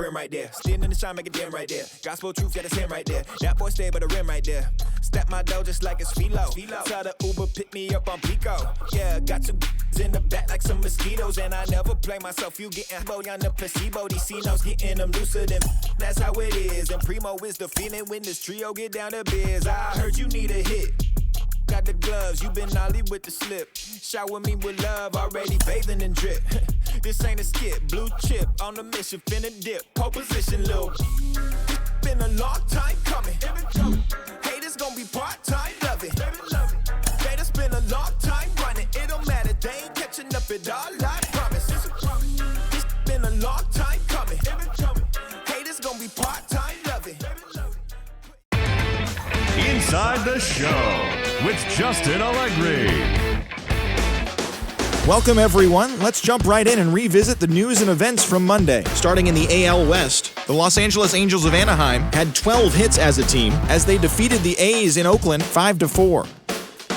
brim right there. Standing in the shine, make it dim right there. Gospel truth, yeah, that's him right there. That boy stay by the rim right there. Step my dough just like it's philo. Tell the Uber, pick me up on Pico. Yeah, got two in the back like some mosquitoes. And I never play myself, you getting boy on the placebo. These C-notes getting them looser than that's how it is. And Primo is the feeling when this trio get down to biz. I heard you need a hit. Got the gloves, you been ollie with the slip. Shower me with love, already bathing in drip. This ain't a skip, blue chip on the mission, finna dip. Pole position, lil'. Been a long time coming. Haters gon' be part-time, love it. Haters been a long time running. It don't matter, they ain't catching up at all, I promise. It's been a long time coming. Haters gon' be part-time, love it. Inside the Show with Justin Allegri. Welcome, everyone. Let's jump right in and revisit the news and events from Monday. Starting in the AL West, the Los Angeles Angels of Anaheim had 12 hits as a team as they defeated the A's in Oakland 5-4.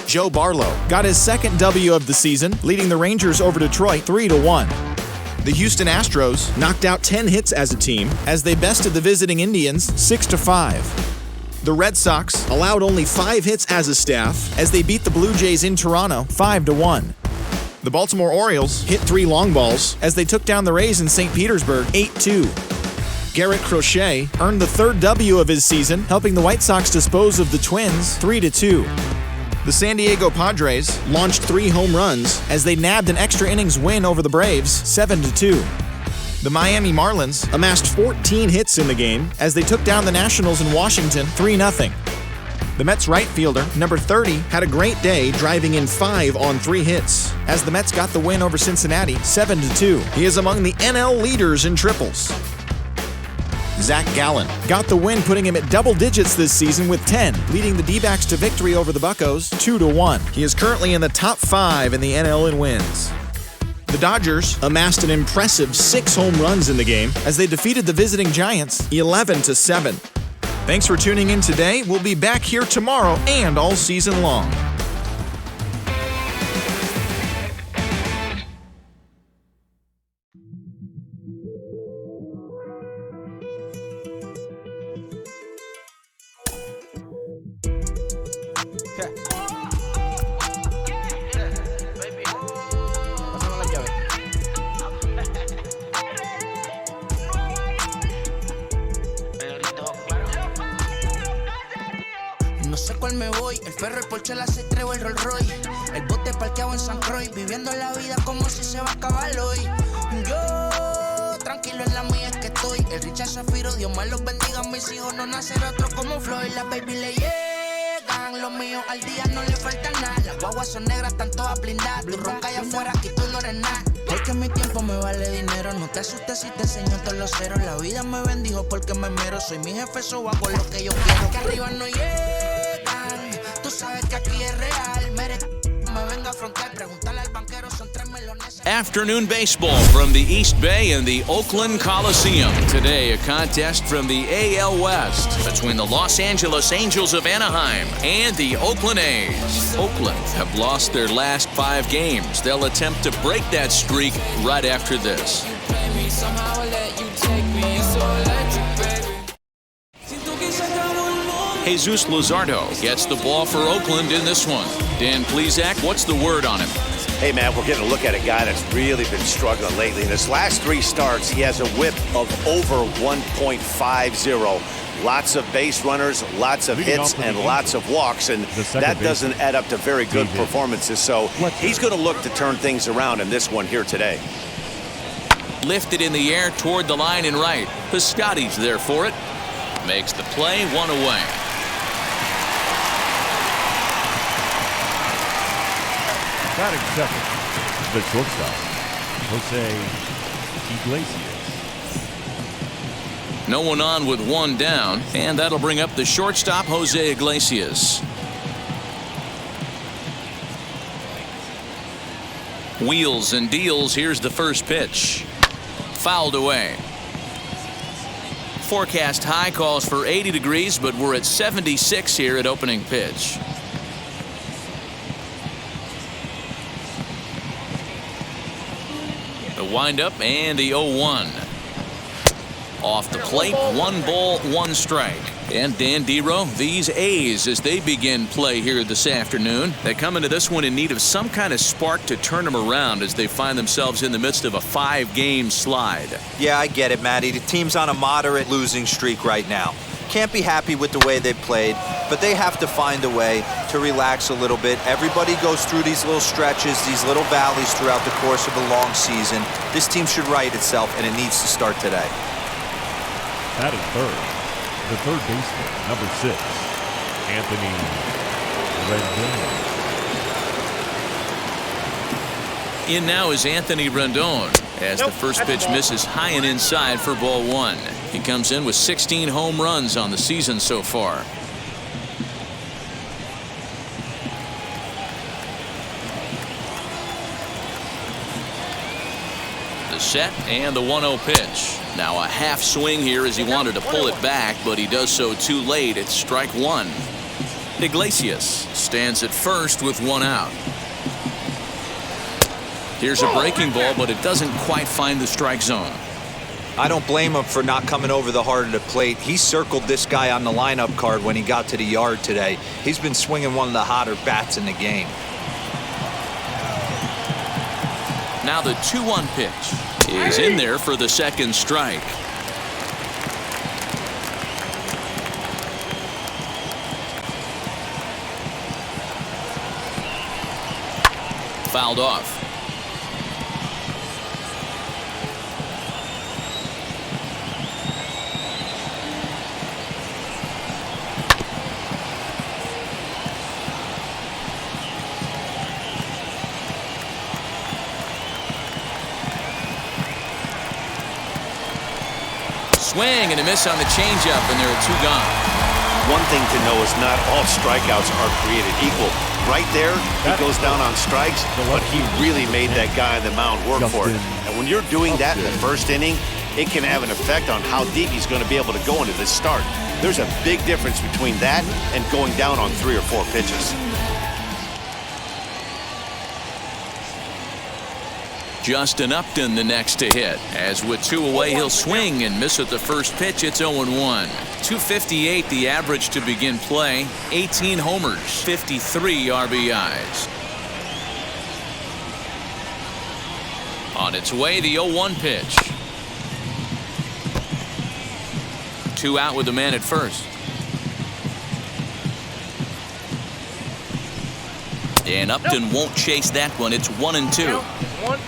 Joe Barlow got his second W of the season, leading the Rangers over Detroit 3-1. The Houston Astros knocked out 10 hits as a team as they bested the visiting Indians 6-5. The Red Sox allowed only 5 hits as a staff as they beat the Blue Jays in Toronto 5-1. The Baltimore Orioles hit 3 long balls as they took down the Rays in St. Petersburg 8-2. Garrett Crochet earned the third W of his season, helping the White Sox dispose of the Twins 3-2. The San Diego Padres launched 3 home runs as they nabbed an extra innings win over the Braves 7-2. The Miami Marlins amassed 14 hits in the game as they took down the Nationals in Washington 3-0. The Mets right fielder, number 30, had a great day driving in 5 on 3 hits as the Mets got the win over Cincinnati 7-2. He is among the NL leaders in triples. Zach Gallen got the win, putting him at double digits this season with 10, leading the D-backs to victory over the Buccos 2-1. He is currently in the top 5 in the NL in wins. The Dodgers amassed an impressive 6 home runs in the game as they defeated the visiting Giants 11-7. Thanks for tuning in today. We'll be back here tomorrow and all season long. No sé cuál me voy, el ferro, el Porsche, la C3 o el Rolls Royce. El bote parqueado en San Croix, viviendo la vida como si se va a acabar hoy. Yo, tranquilo en la mía es que estoy. El Richard Zafiro, Dios más los bendiga, mis hijos no nacer otro como Floyd. Las baby le llegan, los míos al día no le falta nada. Las guaguas son negras, están todas blindadas. Tu ronca allá afuera, aquí tú no eres nada. Porque mi tiempo me vale dinero, no te asustes si te enseño todos los ceros. La vida me bendijo porque me mero, soy mi jefe, so hago lo que yo quiero. Que arriba no llegan, tú sabes que aquí es real. Me venga a frontear, preguntarle al banquero, son 3 melones. Afternoon baseball from the East Bay and the Oakland Coliseum. Today, a contest from the AL West between the Los Angeles Angels of Anaheim and the Oakland A's. Oakland have lost their last 5 games. They'll attempt to break that streak right after this. Jesus Luzardo gets the ball for Oakland in this one. Dan Plesac, what's the word on him? Hey, man, we're getting a look at a guy that's really been struggling lately. In his last 3 starts, he has a whip of over 1.50. Lots of base runners, lots of hits, and lots of walks, and that doesn't add up to very good performances. So he's going to look to turn things around in this one here today. Lifted in the air toward the line and right. Piscotty's there for it. Makes the play, 1 away. Batting second, the shortstop, Jose Iglesias. No one on with 1 down, and that'll bring up the shortstop, Jose Iglesias. Wheels and deals. Here's the first pitch. Fouled away. Forecast high calls for 80 degrees, but we're at 76 here at opening pitch. The windup and the 0-1. Off the plate, 1 ball, 1 strike. And Dan Dero, these A's, as they begin play here this afternoon, they come into this one in need of some kind of spark to turn them around as they find themselves in the midst of a 5-game slide. Yeah, I get it, Matty. The team's on a moderate losing streak right now. Can't be happy with the way they played, but they have to find a way to relax a little bit. Everybody goes through these little stretches, these little valleys throughout the course of a long season. This team should right itself, and it needs to start today. Batting third, the third baseman, number 6, Anthony Rendon. In now is Anthony Rendon as the first pitch misses high and inside for ball 1. He comes in with 16 home runs on the season so far. The set and the 1-0 pitch. Now a half swing here as he wanted to pull it back, but he does so too late. It's strike 1. Iglesias stands at first with 1 out. Here's a breaking ball, but it doesn't quite find the strike zone. I don't blame him for not coming over the heart of the plate. He circled this guy on the lineup card when he got to the yard today. He's been swinging one of the hotter bats in the game. Now the 2-1 pitch is in there for the second strike. Fouled off. Swing and a miss on the changeup, and there are 2 gone. One thing to know is not all strikeouts are created equal. Right there, he goes down on strikes, but he really made that guy on the mound work for it. And when you're doing that in the first inning, it can have an effect on how deep he's going to be able to go into this start. There's a big difference between that and going down on 3 or 4 pitches. Justin Upton the next to hit, as with 2 away he'll swing and miss at the first pitch. It's 0-1. 258 the average to begin play, 18 homers, 53 RBIs. On its way, the 0-1 pitch. 2 out with the man at first. And Upton won't chase that one. It's 1-2.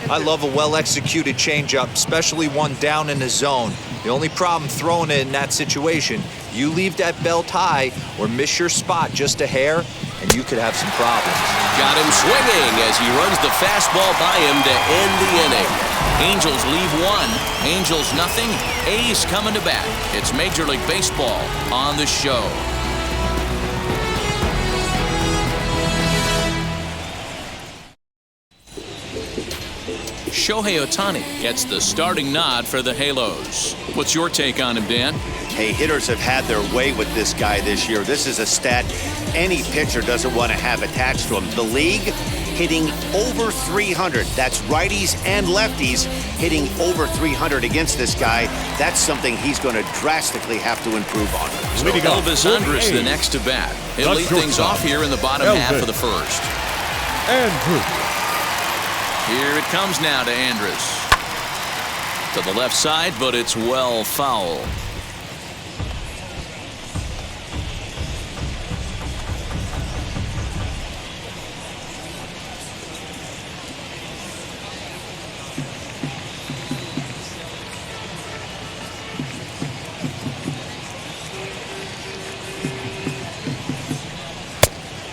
I love a well-executed changeup, especially one down in the zone. The only problem throwing it in that situation, you leave that belt high or miss your spot just a hair, and you could have some problems. Got him swinging as he runs the fastball by him to end the inning. Angels leave 1, Angels nothing. A's coming to bat. It's Major League Baseball on the show. Shohei Ohtani gets the starting nod for the Halos. What's your take on him, Dan? Hey, hitters have had their way with this guy this year. This is a stat any pitcher doesn't want to have attached to him. The league hitting over 300. That's righties and lefties hitting over 300 against this guy. That's something he's going to drastically have to improve on. So Elvis Andrus the next to bat. He'll lead things off here in the bottom half of the first. Here it comes now to Andrus. To the left side, but it's well foul.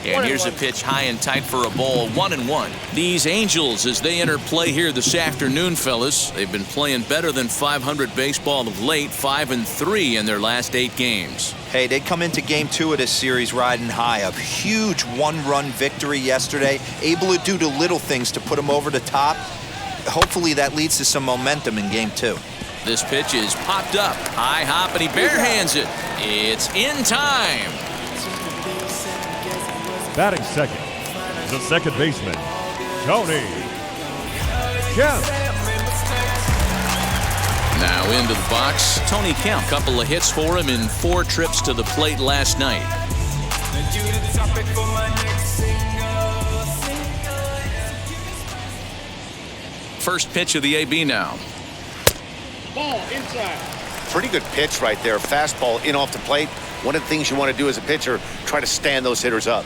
And here's a pitch high and tight for a ball, 1-1. These Angels, as they enter play here this afternoon, fellas, they've been playing better than 500 baseball of late, 5-3 in their last 8 games. Hey, they come into game 2 of this series riding high. A huge 1-run victory yesterday, able to do the little things to put them over the top. Hopefully that leads to some momentum in game 2. This pitch is popped up, high hop, and he barehands it. It's in time. Batting second, the second baseman, Tony Kemp. Now into the box, Tony Kemp. Couple of hits for him in 4 trips to the plate last night. First pitch of the AB now. Ball inside. Pretty good pitch right there. Fastball in off the plate. One of the things you want to do as a pitcher, try to stand those hitters up.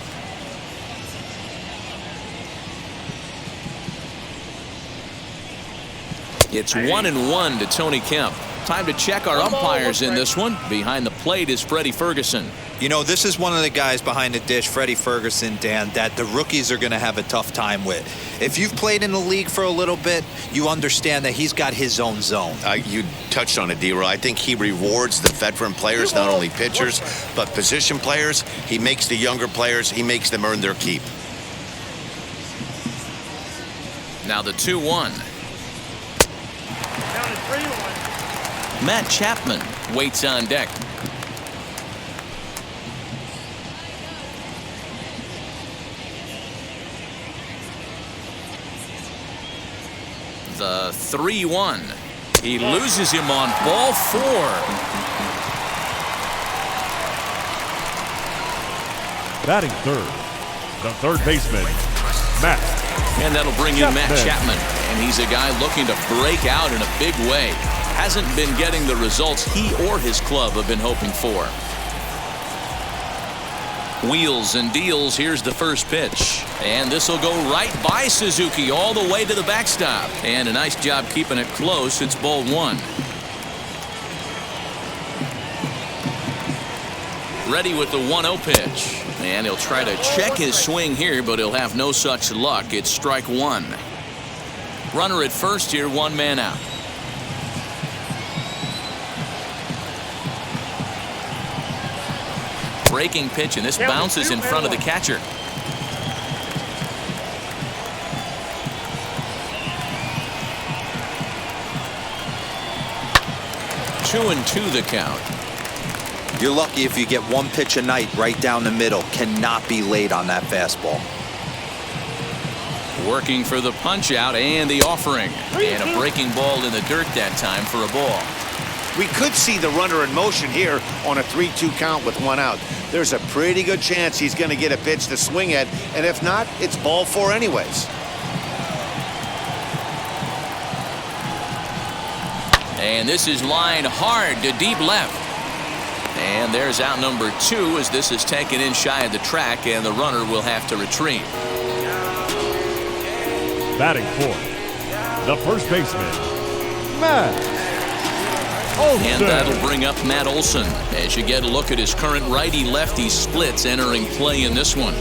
It's 1-1 to Tony Kemp. Time to check our umpires in this one. Behind the plate is Freddie Ferguson. You know, this is one of the guys behind the dish, Freddie Ferguson, Dan, that the rookies are going to have a tough time with. If you've played in the league for a little bit, you understand that he's got his own zone. You touched on it, D-Roy. I think he rewards the veteran players, not only pitchers, but position players. He makes the younger players, he makes them earn their keep. Now the 2-1. Matt Chapman waits on deck. The 3-1. He loses him on ball 4. Batting third, the third baseman, Matt. And that'll bring in Matt Chapman. And he's a guy looking to break out in a big way. Hasn't been getting the results he or his club have been hoping for. Wheels and deals. Here's the first pitch. And this will go right by Suzuki all the way to the backstop. And a nice job keeping it close. It's ball 1. Ready with the 1-0 pitch. And he'll try to check his swing here, but he'll have no such luck. It's strike 1. Runner at first here, 1 man out. Breaking pitch, and this bounces in front of the catcher. Two and 2 the count. You're lucky if you get 1 pitch a night right down the middle. Cannot be late on that fastball. Working for the punch out and the offering. And a breaking ball in the dirt that time for a ball. We could see the runner in motion here on a 3-2 count with 1 out. There's a pretty good chance he's going to get a pitch to swing at, and if not, it's ball 4 anyways. And this is lined hard to deep left. And there's out number 2 as this is taken in shy of the track, and the runner will have to retreat. Batting fourth, the first baseman, Matt Olson. And that'll bring up Matt Olson as you get a look at his current righty-lefty splits entering play in this one.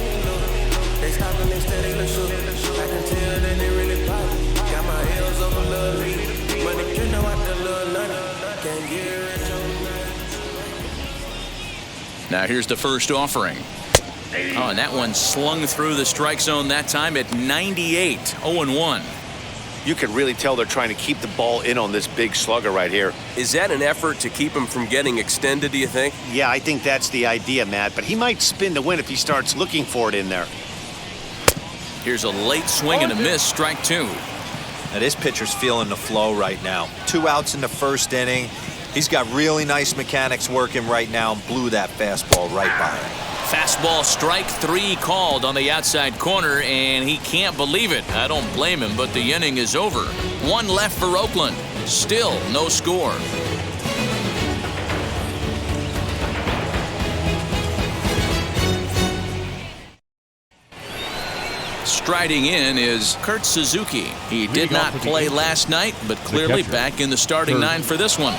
Now here's the first offering. Oh, and that one slung through the strike zone that time at 98, 0-1. You can really tell they're trying to keep the ball in on this big slugger right here. Is that an effort to keep him from getting extended, do you think? Yeah, I think that's the idea, Matt, but he might spin to win if he starts looking for it in there. Here's a late swing and a miss, strike 2. Now, this pitcher's feeling the flow right now. 2 outs in the first inning. He's got really nice mechanics working right now and blew that fastball right by him. Fastball strike 3 called on the outside corner, and he can't believe it. I don't blame him, but the inning is over. 1 left for Oakland. Still no score. Striding in is Kurt Suzuki. He did not play last night, but clearly back in the starting 9 for this one.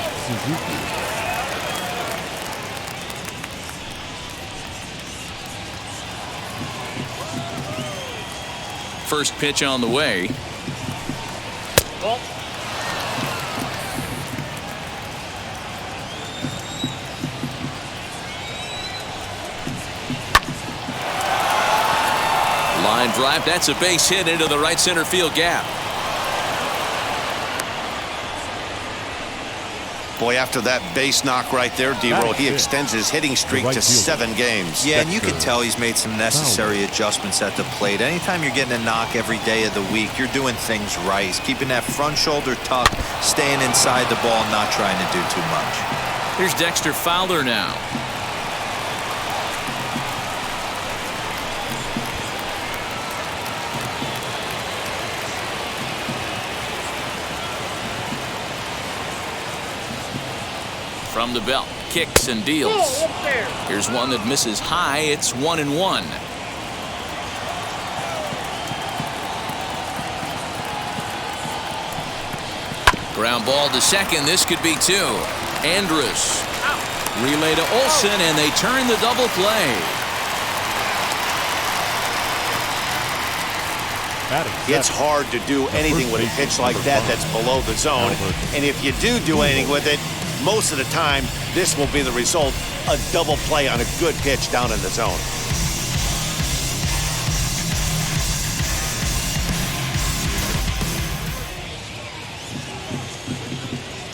First pitch on the way. Line drive. That's a base hit into the right center field gap. Boy, after that base knock right there, D-Roll, he extends his hitting streak to 7 games. Yeah, and you can tell he's made some necessary adjustments at the plate. Anytime you're getting a knock every day of the week, you're doing things right. He's keeping that front shoulder tucked, staying inside the ball, not trying to do too much. Here's Dexter Fowler now. From the belt, kicks and deals. Here's one that misses high. It's 1-1. Ground ball to second. This could be 2. Andrus. Relay to Olsen, and they turn the double play. It's hard to do anything with a pitch like that that's below the zone. And if you do anything with it, most of the time, this will be the result, a double play on a good pitch down in the zone.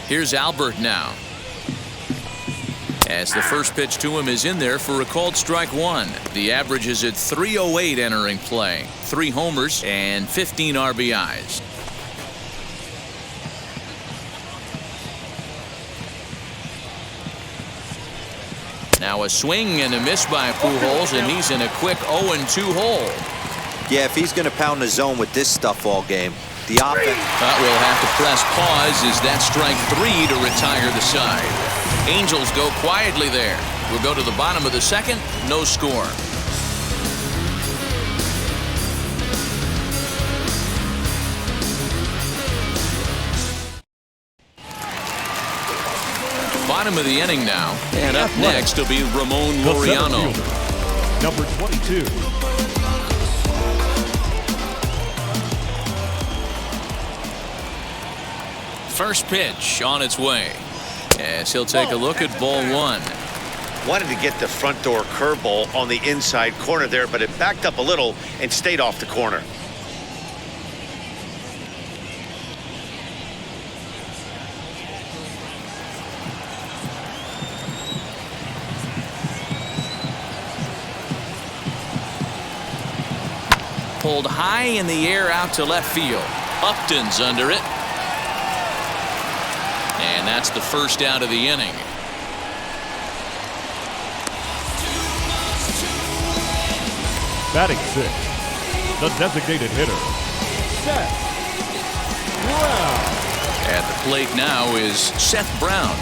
Here's Albert now. As the first pitch to him is in there for a called strike 1. The average is at .308 entering play. 3 homers and 15 RBIs. Now a swing and a miss by Pujols, and he's in a quick 0-2 hole. Yeah, if he's going to pound the zone with this stuff all game, the offense... But we'll have to press pause as that strike 3 to retire the side. Angels go quietly there. We'll go to the bottom of the second. No score. Bottom of the inning now. And up next will be Ramon Laureano. Number 22. First pitch on its way. As he'll take a look at ball 1. Wanted to get the front door curveball on the inside corner there, but it backed up a little and stayed off the corner. Pulled high in the air out to left field. Upton's under it. And that's the first out of the inning. Batting 6, the designated hitter, Seth Brown. At the plate now is Seth Brown.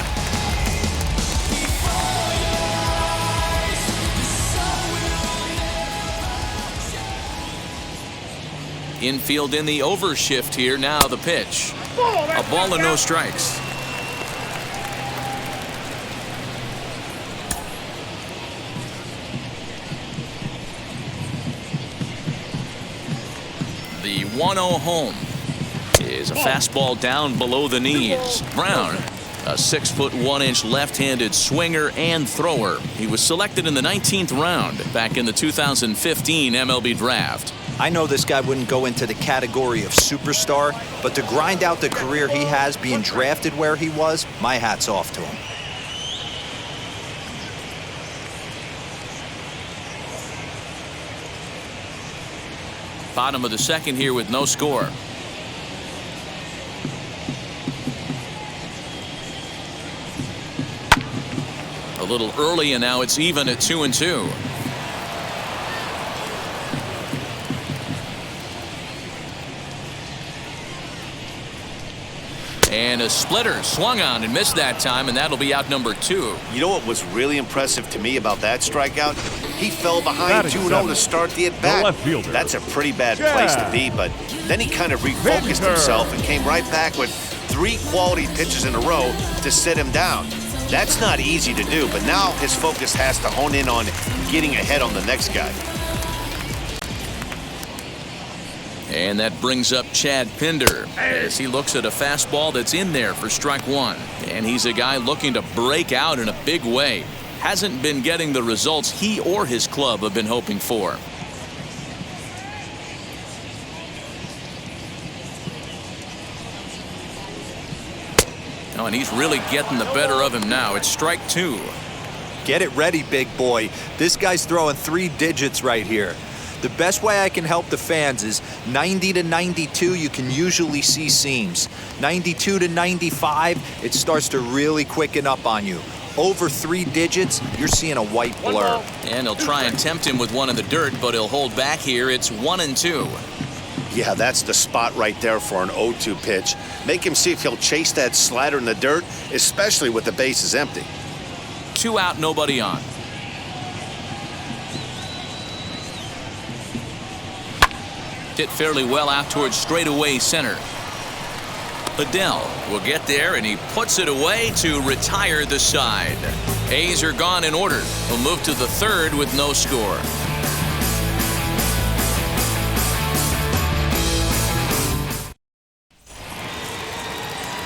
Infield in the overshift here. Now the pitch. A ball and no strikes. The 1-0 home is a fastball down below the knees. Brown, a 6'1" left-handed swinger and thrower. He was selected in the 19th round back in the 2015 MLB draft. I know this guy wouldn't go into the category of superstar, but to grind out the career he has being drafted where he was, my hat's off to him. Bottom of the second here with no score. A little early, and now it's even at 2-2. And a splitter swung on and missed that time, and that'll be out number 2. You know what was really impressive to me about that strikeout? He fell behind 2-0 to start the at-bat. That's a pretty bad place to be, but then he kind of refocused himself and came right back with 3 quality pitches in a row to sit him down. That's not easy to do, but now his focus has to hone in on getting ahead on the next guy. And that brings up Chad Pinder as he looks at a fastball that's in there for strike 1. And he's a guy looking to break out in a big way. Hasn't been getting the results he or his club have been hoping for. Oh, and he's really getting the better of him now. It's strike 2. Get it ready, big boy. This guy's throwing 3 digits right here. The best way I can help the fans is 90 to 92, you can usually see seams. 92 to 95, it starts to really quicken up on you. Over 3 digits, you're seeing a white blur. And he'll try and tempt him with one in the dirt, but he'll hold back here. It's 1-2. Yeah, that's the spot right there for an 0-2 pitch. Make him see if he'll chase that slider in the dirt, especially with the bases empty. 2 out, nobody on. Hit fairly well out towards straightaway center. Adele will get there, and he puts it away to retire the side. A's are gone in order. We'll move to the 3rd with no score.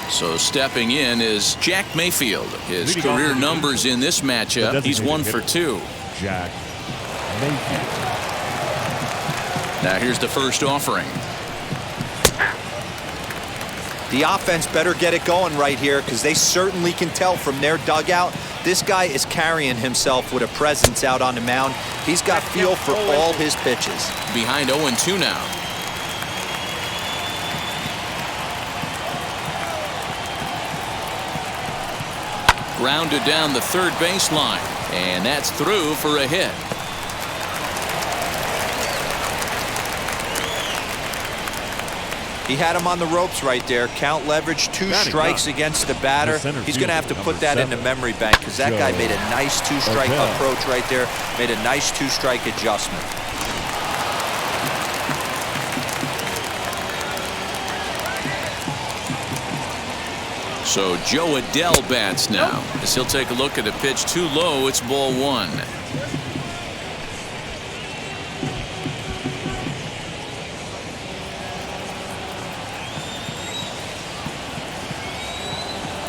So stepping in is Jack Mayfield. His career numbers in this matchup, he's 1 for 2. Jack Mayfield. Now here's the first offering. The offense better get it going right here, because they certainly can tell from their dugout this guy is carrying himself with a presence out on the mound. He's got feel for all his pitches. Behind 0-2 now. Grounded down the third baseline, and that's through for a hit. He had him on the ropes right there. Count leverage, 2 strikes against the batter. He's going to have to put that in the memory bank, because that guy made a nice 2-strike approach right there, made a nice 2-strike adjustment. So Joe Adele bats now. As he'll take a look at a pitch too low, it's ball 1.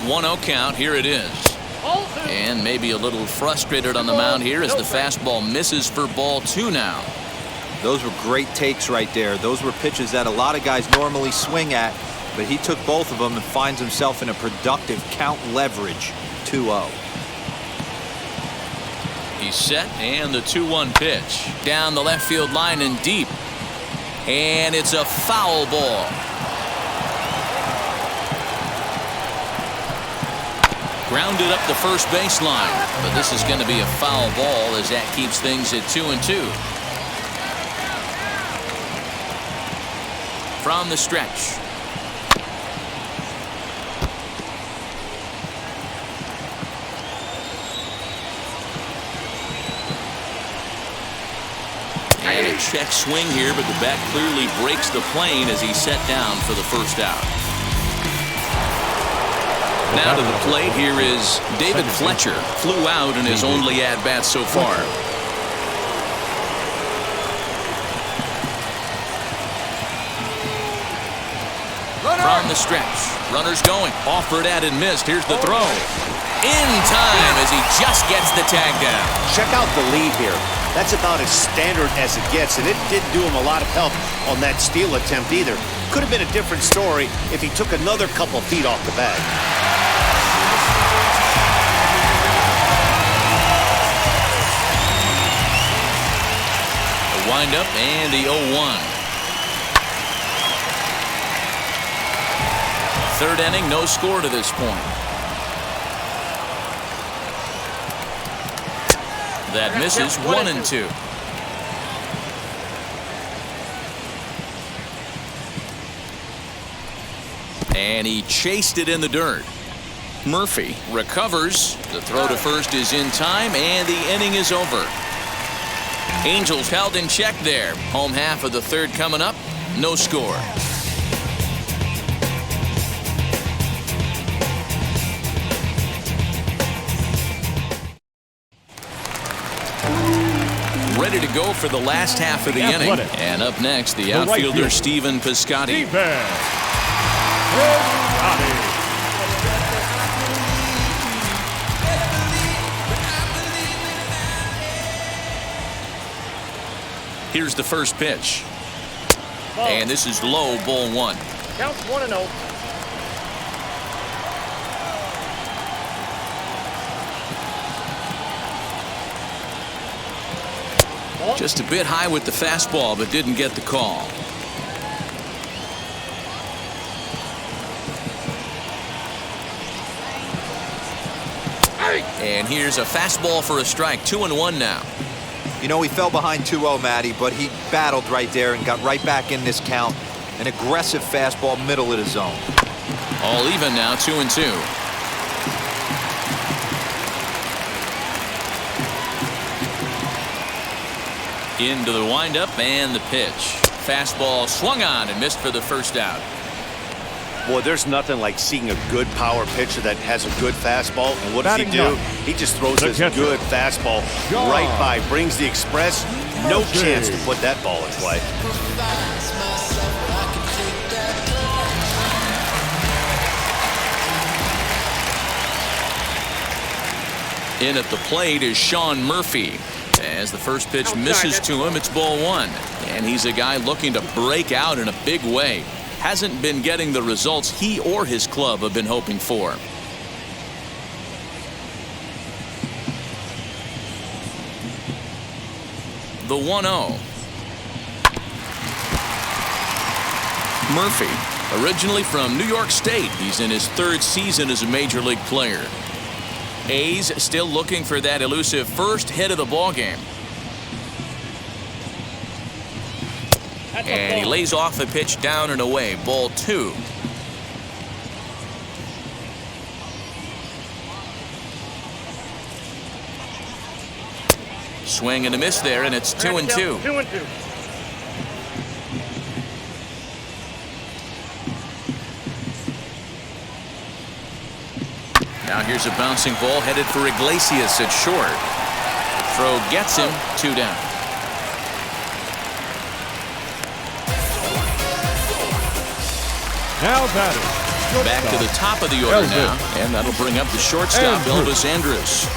One-oh count. Here it is. And maybe a little frustrated on the mound here as the fastball misses for ball 2 now. Those were great takes right there. Those were pitches that a lot of guys normally swing at, but he took both of them and finds himself in a productive count leverage 2-0. He's set, and the 2-1 pitch. Down the left field line and deep. And it's a foul ball. Grounded up the first baseline, but this is going to be a foul ball as that keeps things at 2-2. From the stretch. And a check swing here, but the bat clearly breaks the plane as he's set down for the first out. Now to the plate, here is David Fletcher. Flew out in his only at-bat so far. From the stretch. Runners going. Offered at and missed. Here's the throw. In time as he just gets the tag down. Check out the lead here. That's about as standard as it gets, and it didn't do him a lot of help on that steal attempt either. Could have been a different story if he took another couple feet off the bag. The windup and the 0-1. Third inning, no score to this point. That misses. 1-2. And he chased it in the dirt. Murphy recovers. The throw to first is in time, and the inning is over. Angels held in check there. Home half of the third coming up. No score. Ready to go for the last half of the inning. And up next, the outfielder, Stephen Piscotty. Here's the first pitch. And this is low, ball 1. Counts 1-0. Just a bit high with the fastball, but didn't get the call. And here's a fastball for a strike. 2-1 now. You know, he fell behind 2-0, Matty, but he battled right there and got right back in this count. An aggressive fastball, middle of the zone. All even now, 2-2. Into the windup and the pitch. Fastball swung on and missed for the first out. Boy, there's nothing like seeing a good power pitcher that has a good fastball. And what does he do? He just throws this good fastball right by, brings the express. No chance to put that ball in play. In at the plate is Sean Murphy. As the first pitch misses to him, it's ball one. And he's a guy looking to break out in a big way. Hasn't been getting the results he or his club have been hoping for. The 1-0. Murphy, originally from New York State. He's in his third season as a major league player. A's still looking for that elusive first hit of the ball game. And he lays off the pitch down and away. Ball two. Swing and a miss there, and it's 2-2. 2-2. Now here's a bouncing ball headed for Iglesias at short. Throw gets him, 2 down. Now batting. Back to the top of the order now, and that'll bring up the shortstop, Elvis Andrus.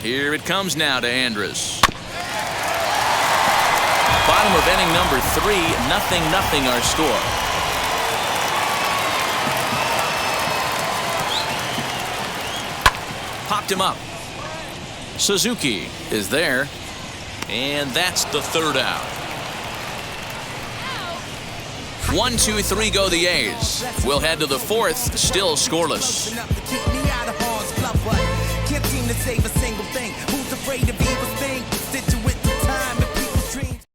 Here it comes now to Andrus. Bottom of inning number 3, 0-0 our score. Popped him up. Suzuki is there, and that's the third out. 1, 2, 3 go the A's. We'll head to the fourth, still scoreless. Can't seem to save a single thing. Who's afraid of evil thing? Situate the time and people's dreams.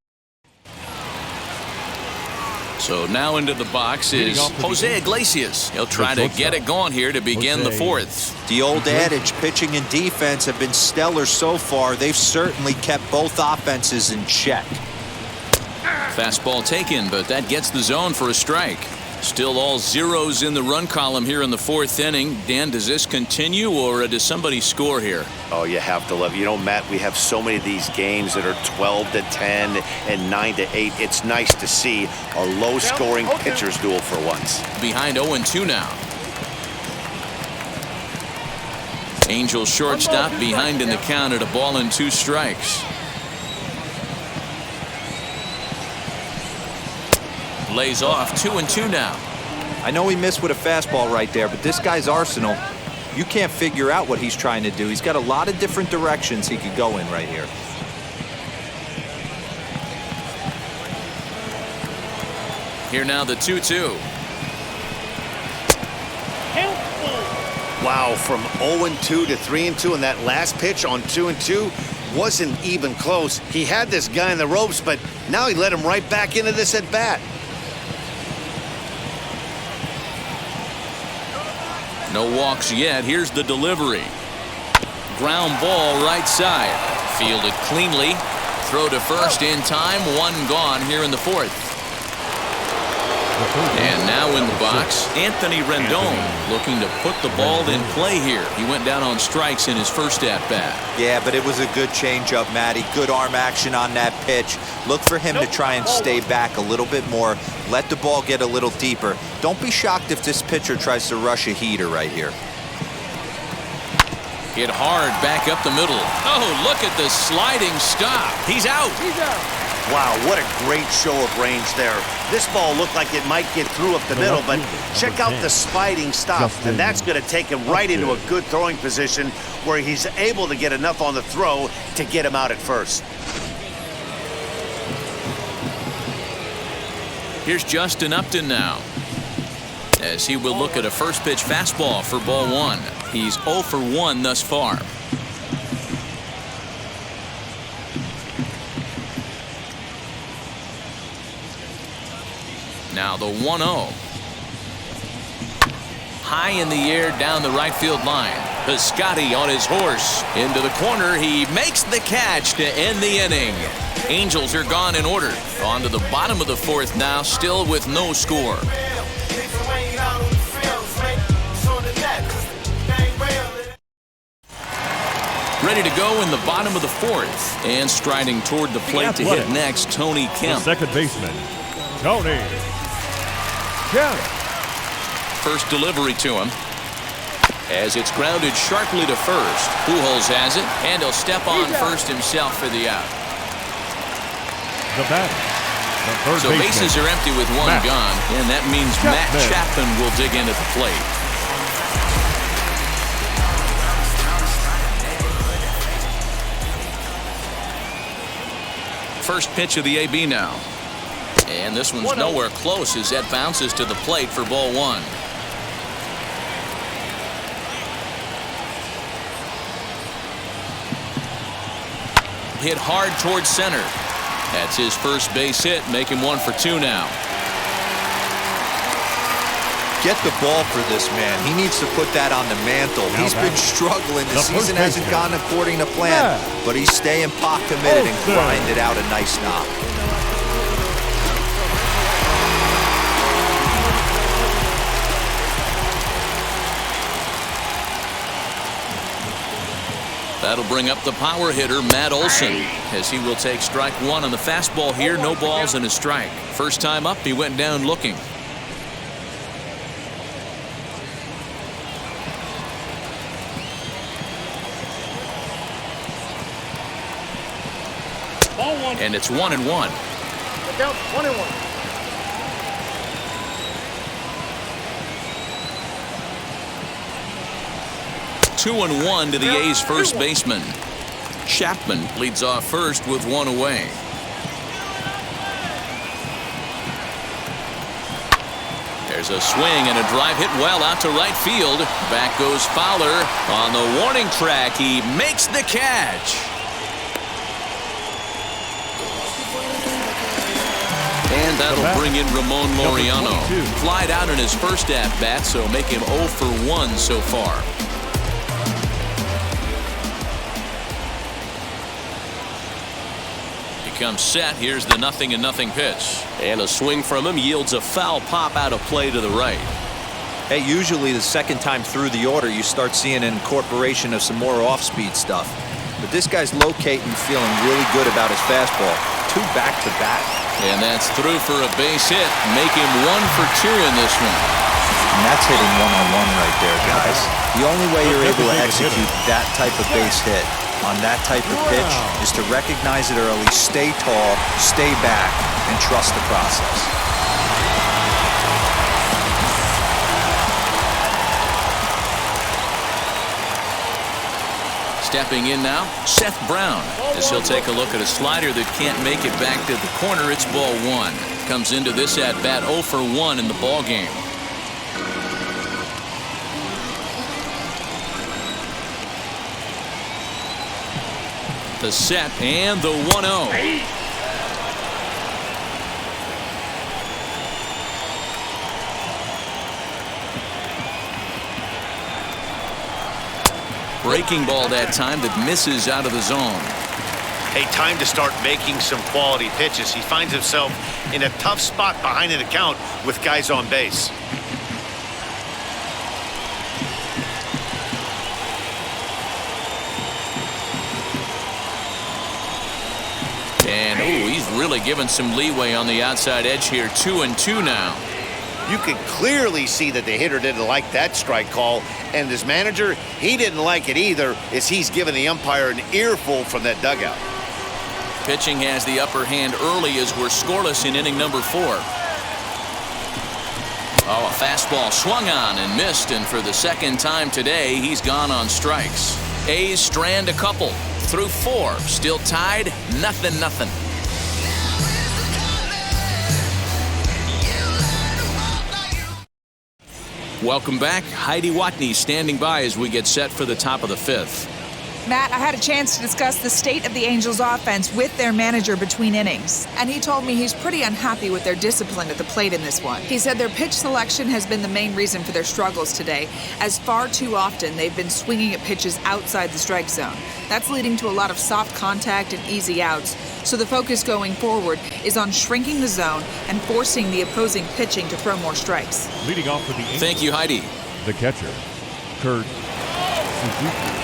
So now into the box is Jose Iglesias. He'll try to get it going here to begin the fourth. The old adage, pitching and defense have been stellar so far. They've certainly kept both offenses in check. Fastball taken, but that gets the zone for a strike. Still all zeros in the run column here in the fourth inning. Dan, does this continue, or does somebody score here? Oh, you have to love it. You know, Matt, we have so many of these games that are 12-10 and 9-8. It's nice to see a low-scoring pitcher's duel for once. Behind 0-2 now. Angels shortstop behind in the count at 1-2 strikes. Lays off 2-2 now. I know he missed with a fastball right there, but this guy's arsenal, you can't figure out what he's trying to do. He's got a lot of different directions he could go in right here. Here now the 2-2. Wow, from 0-2 to 3-2, and that last pitch on 2-2 wasn't even close. He had this guy in the ropes, but now he let him right back into this at bat. No walks yet. Here's the delivery. Ground ball right side. Fielded cleanly. Throw to first in time. 1 gone here in the fourth. And now in the box, Anthony Rendon looking to put the ball in play here. He went down on strikes in his first at-bat. Yeah, but it was a good changeup, Matty. Good arm action on that pitch. Look for him to try and stay back a little bit more. Let the ball get a little deeper. Don't be shocked if this pitcher tries to rush a heater right here. Hit hard back up the middle. Oh, look at the sliding stop. He's out. Wow, what a great show of range there. This ball looked like it might get through up the middle, but check out the sliding stop, and that's going to take him right into a good throwing position where he's able to get enough on the throw to get him out at first. Here's Justin Upton now, as he will look at a first pitch fastball for ball one. He's 0 for 1 thus far. Now the 1-0. High in the air down the right field line. Piscotty on his horse. Into the corner. He makes the catch to end the inning. Angels are gone in order. On to the bottom of the fourth now, still with no score. Ready to go in the bottom of the fourth. And striding toward the plate to hit next, Tony Kemp. The second baseman, Tony Kemp. First delivery to him, as it's grounded sharply to first. Pujols has it, and he'll step on first himself for the out. The batter, the third so baseman, bases are empty with one gone, and that means Matt Chapman will dig in at the plate. First pitch of the AB now. And this one's nowhere close as that bounces to the plate for ball one. Hit hard towards center. That's his first base hit, making 1 for 2 now. Get the ball for this man. He needs to put that on the mantle. He's been struggling. The season hasn't gone according to plan, but he's staying pot committed and grinded out a nice knock. That'll bring up the power hitter, Matt Olson, as he will take strike one on the fastball here. No balls and a strike. First time up, he went down looking. And it's 1-1. Look out, 1-1. 2-1 to the A's first baseman. Chapman leads off first with 1 away. There's a swing and a drive hit well out to right field. Back goes Fowler on the warning track. He makes the catch. And that'll bring in Ramon Laureano. Flied out in his first at-bat, so make him 0 for 1 so far. Comes set. Here's the 0-0 pitch, and a swing from him yields a foul pop out of play to the right. Hey, usually the second time through the order you start seeing an incorporation of some more off-speed stuff, but this guy's locating, feeling really good about his fastball. 2 back-to-back, and that's through for a base hit. Make him 1 for 2 in this one. And that's hitting one-on-one right there, guys. The only way you're able to execute that type of base hit on that type of pitch is to recognize it early, stay tall, stay back, and trust the process. Stepping in now, Seth Brown, as he'll take a look at a slider that can't make it back to the corner. It's ball 1. Comes into this at-bat 0 for 1 in the ball game. The set and the 1-0. Breaking ball that time that misses out of the zone. Hey, time to start making some quality pitches. He finds himself in a tough spot behind an account with guys on base. And, he's really given some leeway on the outside edge here. 2-2 now. You can clearly see that the hitter didn't like that strike call, and his manager, he didn't like it either, as he's given the umpire an earful from that dugout. Pitching has the upper hand early as we're scoreless in inning number 4. Oh, a fastball swung on and missed, and for the second time today, he's gone on strikes. A's strand a couple. Through 4. Still tied, 0-0. Welcome back. Heidi Watney standing by as we get set for the top of the 5th. Matt, I had a chance to discuss the state of the Angels offense with their manager between innings, and he told me he's pretty unhappy with their discipline at the plate in this one. He said their pitch selection has been the main reason for their struggles today, as far too often they've been swinging at pitches outside the strike zone. That's leading to a lot of soft contact and easy outs, so the focus going forward is on shrinking the zone and forcing the opposing pitching to throw more strikes. Leading off for the Angels. Thank you, Heidi. The catcher, Kurt Suzuki.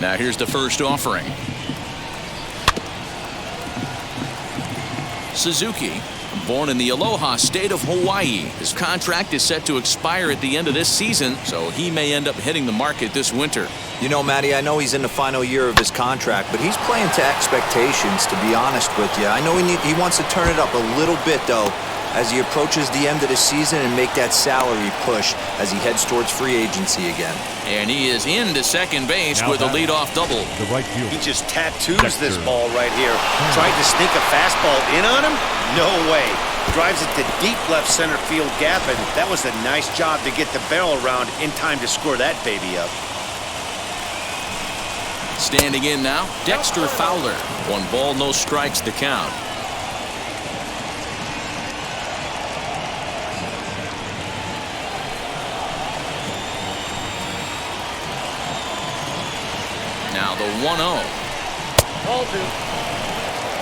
Now here's the first offering. Suzuki, born in the Aloha state of Hawaii. His contract is set to expire at the end of this season, so he may end up hitting the market this winter. You know, Matty, I know he's in the final year of his contract, but he's playing to expectations, to be honest with you. I know he wants to turn it up a little bit, though, as he approaches the end of the season and make that salary push as he heads towards free agency again. And he is into second base now with a leadoff double. The right field. He just tattoos this ball right here. Tried to sneak a fastball in on him? No way. Drives it to deep left center field gap, and that was a nice job to get the barrel around in time to score that baby up. Standing in now, Dexter Fowler. 1 ball, no strikes, the count. Now the 1-0.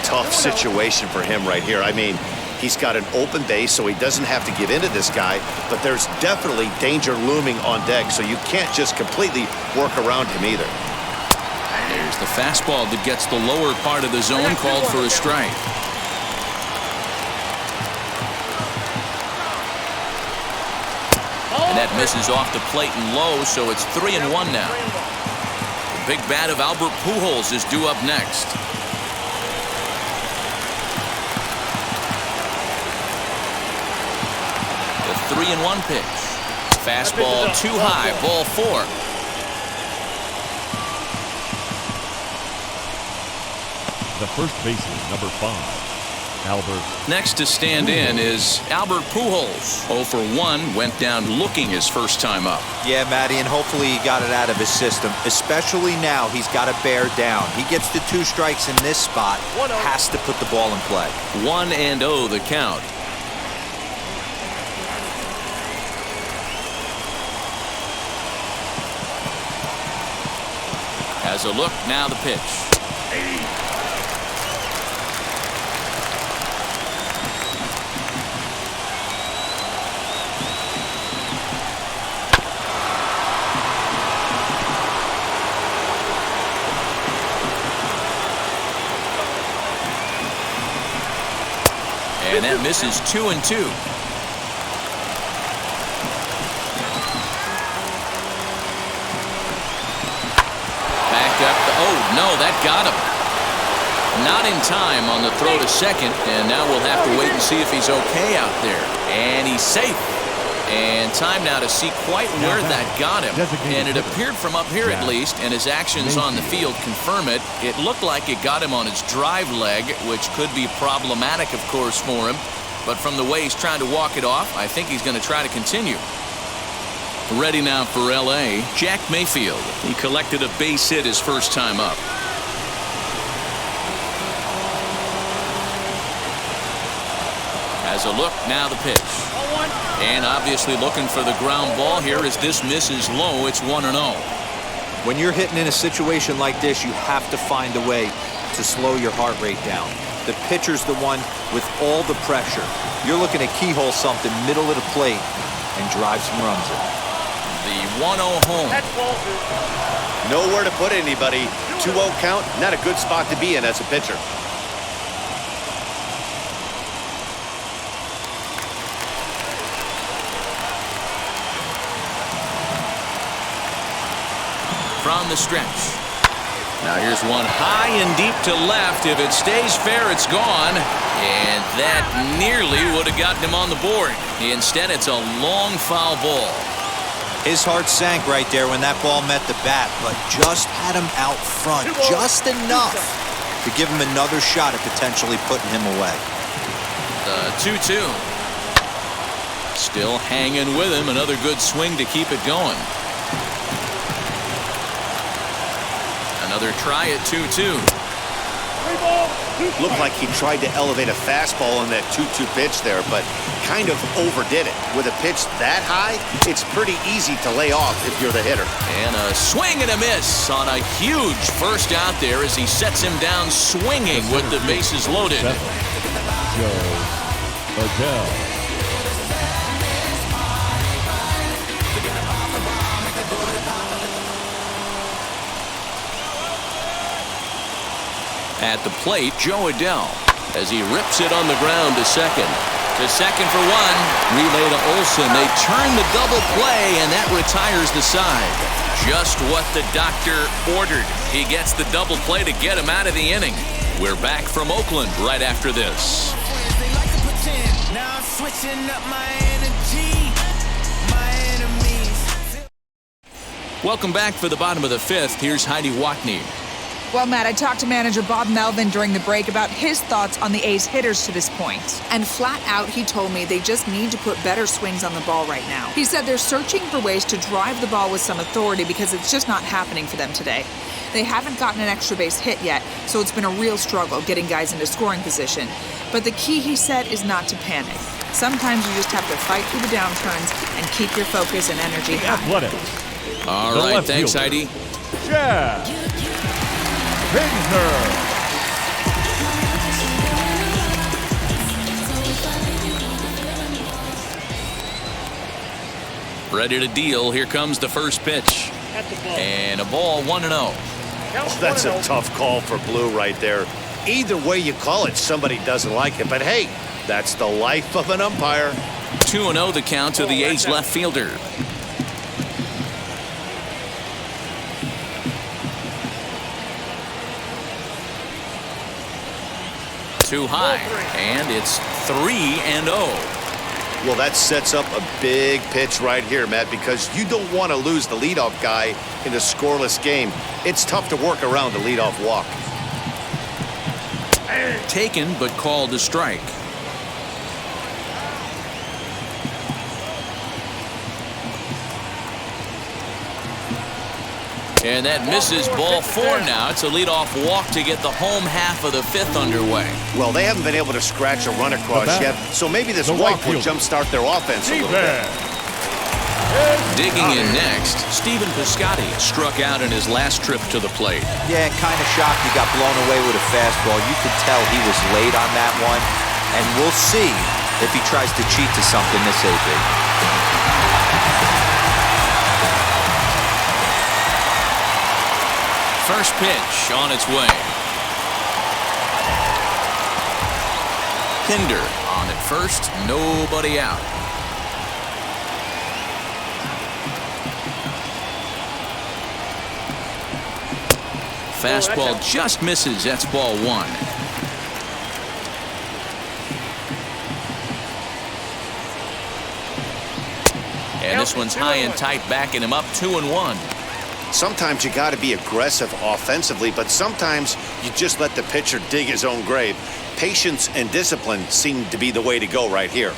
Tough situation for him right here. I mean, he's got an open base, so he doesn't have to give in to this guy, but there's definitely danger looming on deck, so you can't just completely work around him either. There's the fastball that gets the lower part of the zone, called for a strike. And that misses off the plate and low, so it's 3-1 now. The big bat of Albert Pujols is due up next. The 3-1 pitch. Fastball too high, ball 4. The first baseman, number 5, Albert. Next to stand in is Albert Pujols. 0 for 1, went down looking his first time up. Yeah, Matty, and hopefully he got it out of his system. Especially now, he's got to bear down. He gets the 2 strikes in this spot, has to put the ball in play. 1-0 the count. Has a look, now the pitch. And that misses 2-2. Back up. Oh, no, that got him. Not in time on the throw to second, and now we'll have to wait and see if he's okay out there. And he's safe. And time now to see quite where that got him. And it appeared from up here at least, and his actions on the field confirm it. It looked like it got him on his drive leg, which could be problematic, of course, for him. But from the way he's trying to walk it off, I think he's going to try to continue. Ready now for L.A., Jack Mayfield. He collected a base hit his first time up. Has a look, now the pitch. And obviously looking for the ground ball here as this misses low. It's 1-0. When you're hitting in a situation like this, you have to find a way to slow your heart rate down. The pitcher's the one with all the pressure. You're looking to keyhole something middle of the plate and drive some runs in. The 1-0 home. Nowhere to put anybody. 2-0 count, not a good spot to be in as a pitcher. from the stretch. Now here's one high and deep to left. If it stays fair, it's gone. And that nearly would have gotten him on the board. Instead, it's a long foul ball. His heart sank right there when that ball met the bat, but just had him out front, just enough to give him another shot at potentially putting him away. The 2-2. Still hanging with him. Another good swing to keep it going. Another try at 2-2. Looked like he tried to elevate a fastball on that 2-2 pitch there, but kind of overdid it. With a pitch that high, it's pretty easy to lay off if you're the hitter. And a swing and a miss on a huge first out there as he sets him down swinging with the bases loaded. Joe Adele. At the plate, Joe Adele, as he rips it on the ground to second. To second for one. Relay to Olsen. They turn the double play, and that retires the side. Just what the doctor ordered. He gets the double play to get him out of the inning. We're back from Oakland right after this. Now I'm switching up my energy. My enemies. Welcome back for the bottom of the fifth. Here's Heidi Watney. Well, Matt, I talked to manager Bob Melvin during the break about his thoughts on the A's hitters to this point. And flat out, he told me they just need to put better swings on the ball right now. He said they're searching for ways to drive the ball with some authority because it's just not happening for them today. They haven't gotten an extra base hit yet, so it's been a real struggle getting guys into scoring position. But the key, he said, is not to panic. Sometimes you just have to fight through the downturns and keep your focus and energy high. Athletics. All right, thanks, Heidi. Yeah. Pinsner. Ready to deal. Here comes the first pitch. And a ball 1-0. Oh, that's a tough call for Blue right there. Either way you call it, somebody doesn't like it. But hey, that's the life of an umpire. 2-0 the count to the A's left fielder. Too high, and it's 3-0. Well, that sets up a big pitch right here, Matt, because you don't want to lose the leadoff guy in a scoreless game. It's tough to work around the leadoff walk. Taken, but called a strike. And that misses ball 4 now. It's a leadoff walk to get the home half of the fifth underway. Well, they haven't been able to scratch a run across yet, so maybe this walk will jumpstart their offense a little bit. Digging in next, Stephen Piscotty struck out in his last trip to the plate. Yeah, kind of shocked he got blown away with a fastball. You could tell he was late on that one, and we'll see if he tries to cheat to something this AB. First pitch on its way. Pinder on at first, nobody out. Fastball just misses. That's ball 1. And this one's high and tight, backing him up 2-1. Sometimes you got to be aggressive offensively, but sometimes you just let the pitcher dig his own grave. Patience and discipline seem to be the way to go right here.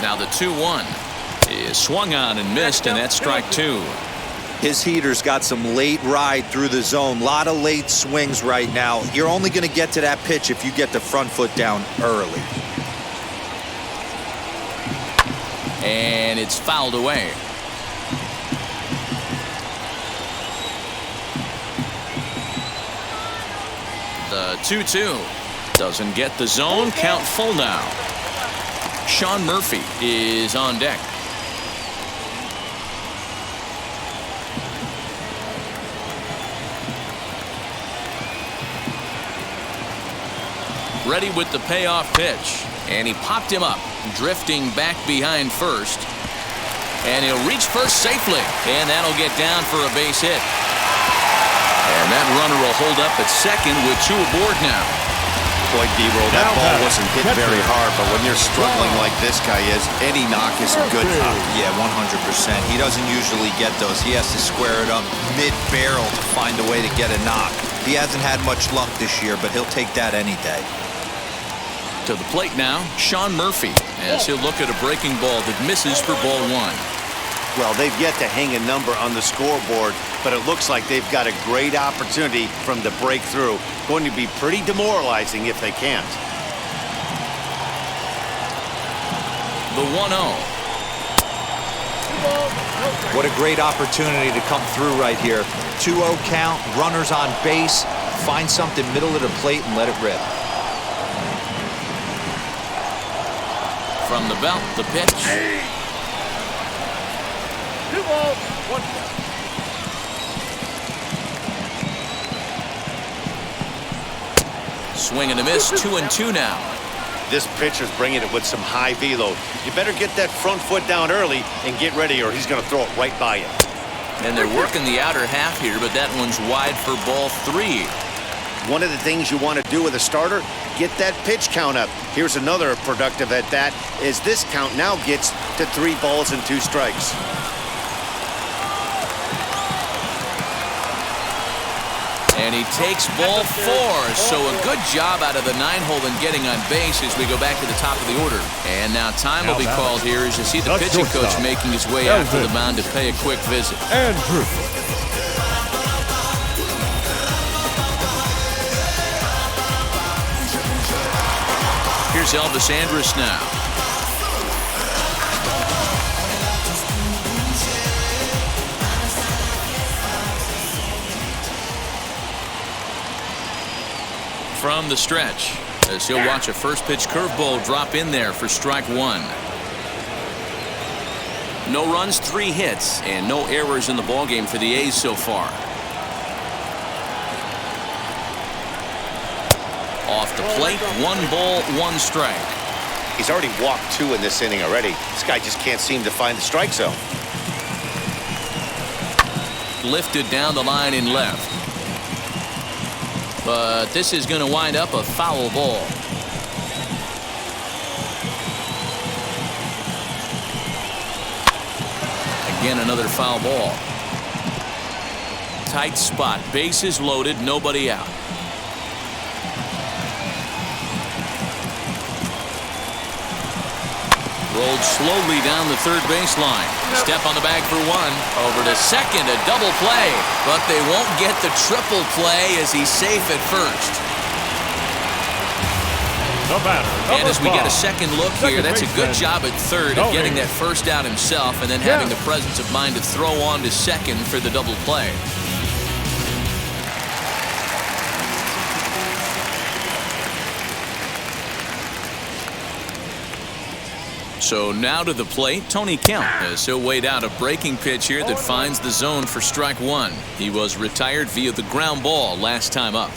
Now the 2-1 is swung on and missed, and that's strike 2. His heater's got some late ride through the zone. A lot of late swings right now. You're only going to get to that pitch if you get the front foot down early. And it's fouled away. The 2-2 doesn't get the zone. Count full now. Sean Murphy is on deck. Ready with the payoff pitch. And he popped him up. drifting back behind first. And he'll reach first safely. And that'll get down for a base hit. And that runner will hold up at second with 2 aboard now. Boy, D-Roll, that ball wasn't hit very hard, but when you're struggling like this guy is, any knock is a good knock. Yeah, 100%. He doesn't usually get those. He has to square it up mid-barrel to find a way to get a knock. He hasn't had much luck this year, but he'll take that any day. To the plate now, Sean Murphy, as he'll look at a breaking ball that misses for ball 1. Well, they've yet to hang a number on the scoreboard, but it looks like they've got a great opportunity from the breakthrough. Going to be pretty demoralizing if they can't. The 1-0. What a great opportunity to come through right here. 2-0 count, runners on base. Find something middle of the plate and let it rip. From the belt, the pitch. 2 balls, 1 strike. Swing and a miss, 2-2 now. This pitcher's bringing it with some high velo. You better get that front foot down early and get ready, or he's going to throw it right by you. And they're working the outer half here, but that one's wide for ball 3. One of the things you want to do with a starter, get that pitch count up. Here's another productive at bat, as this count now gets to 3 balls and 2 strikes. And he takes ball 4, so a good job out of the 9-hole in getting on base as we go back to the top of the order. And now time will be called here as you see the pitching coach making his way out to the mound to pay a quick visit. Andrew. Here's Elvis Andrus now. From the stretch, as he'll watch a first pitch curveball drop in there for strike 1. No runs, 3 hits, and no errors in the ballgame for the A's so far. Off the plate, 1 ball, 1 strike. He's already walked 2 in this inning already. This guy just can't seem to find the strike zone. Lifted down the line in left. But this is going to wind up a foul ball. Again, another foul ball. Tight spot, bases loaded, nobody out. Rolled slowly down the third baseline. Step on the bag for 1. Over to second, a double play. But they won't get the triple play as he's safe at first. The batter, and as we get a second look here, that's a good job at third of getting that first out himself and then having the presence of mind to throw on to second for the double play. So now to the plate, Tony Kemp, as he'll wait out a breaking pitch here that finds the zone for strike 1. He was retired via the ground ball last time up.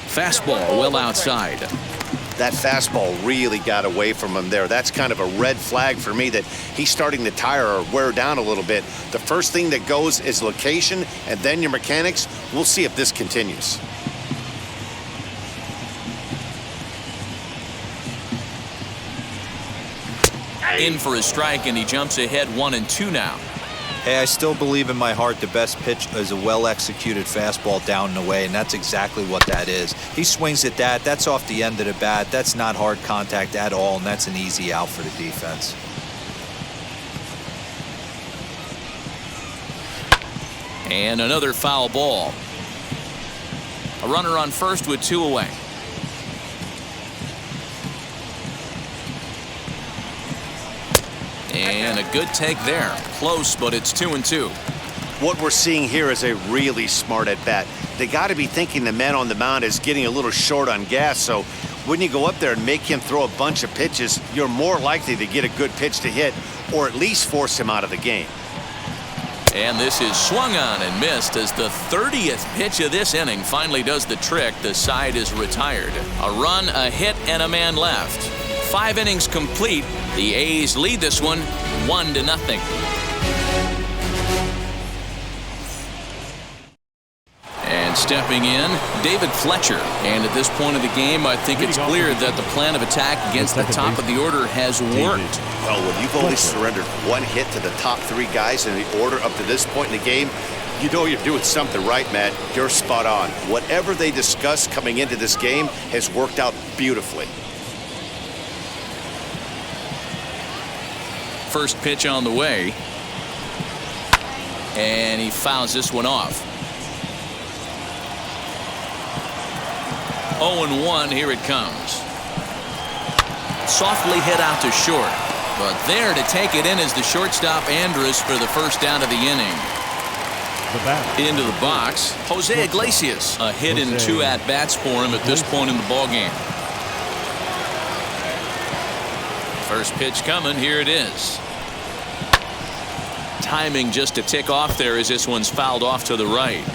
Fastball well outside. That fastball really got away from him there. That's kind of a red flag for me that he's starting to tire or wear down a little bit. The first thing that goes is location and then your mechanics. We'll see if this continues. In for a strike, and he jumps ahead 1-2 now. Hey, I still believe in my heart the best pitch is a well-executed fastball down and away, and that's exactly what that is. He swings at that. That's off the end of the bat. That's not hard contact at all, and that's an easy out for the defense. And another foul ball. A runner on first with 2 away. And a good take there. Close, but it's 2-2. What we're seeing here is a really smart at bat. They got to be thinking the man on the mound is getting a little short on gas, so when you go up there and make him throw a bunch of pitches, you're more likely to get a good pitch to hit or at least force him out of the game. And this is swung on and missed as the 30th pitch of this inning finally does the trick. The side is retired. A run, a hit, and a man left. 5 innings complete. The A's lead this one 1-0. And stepping in, David Fletcher. And at this point of the game, I think it's clear that the plan of attack against the top of the order has worked. Well, when you've only surrendered 1 hit to the top 3 guys in the order up to this point in the game, you know you're doing something right, Matt. You're spot on. Whatever they discussed coming into this game has worked out beautifully. First pitch on the way. And he fouls this one off. 0-1, here it comes. Softly hit out to short. But there to take it in is the shortstop Andrus for the first down of the inning. Into the box, Jose Iglesias. A hit in 2 at-bats for him at this point in the ballgame. First pitch coming, here it is. Timing just a tick off there as this one's fouled off to the right.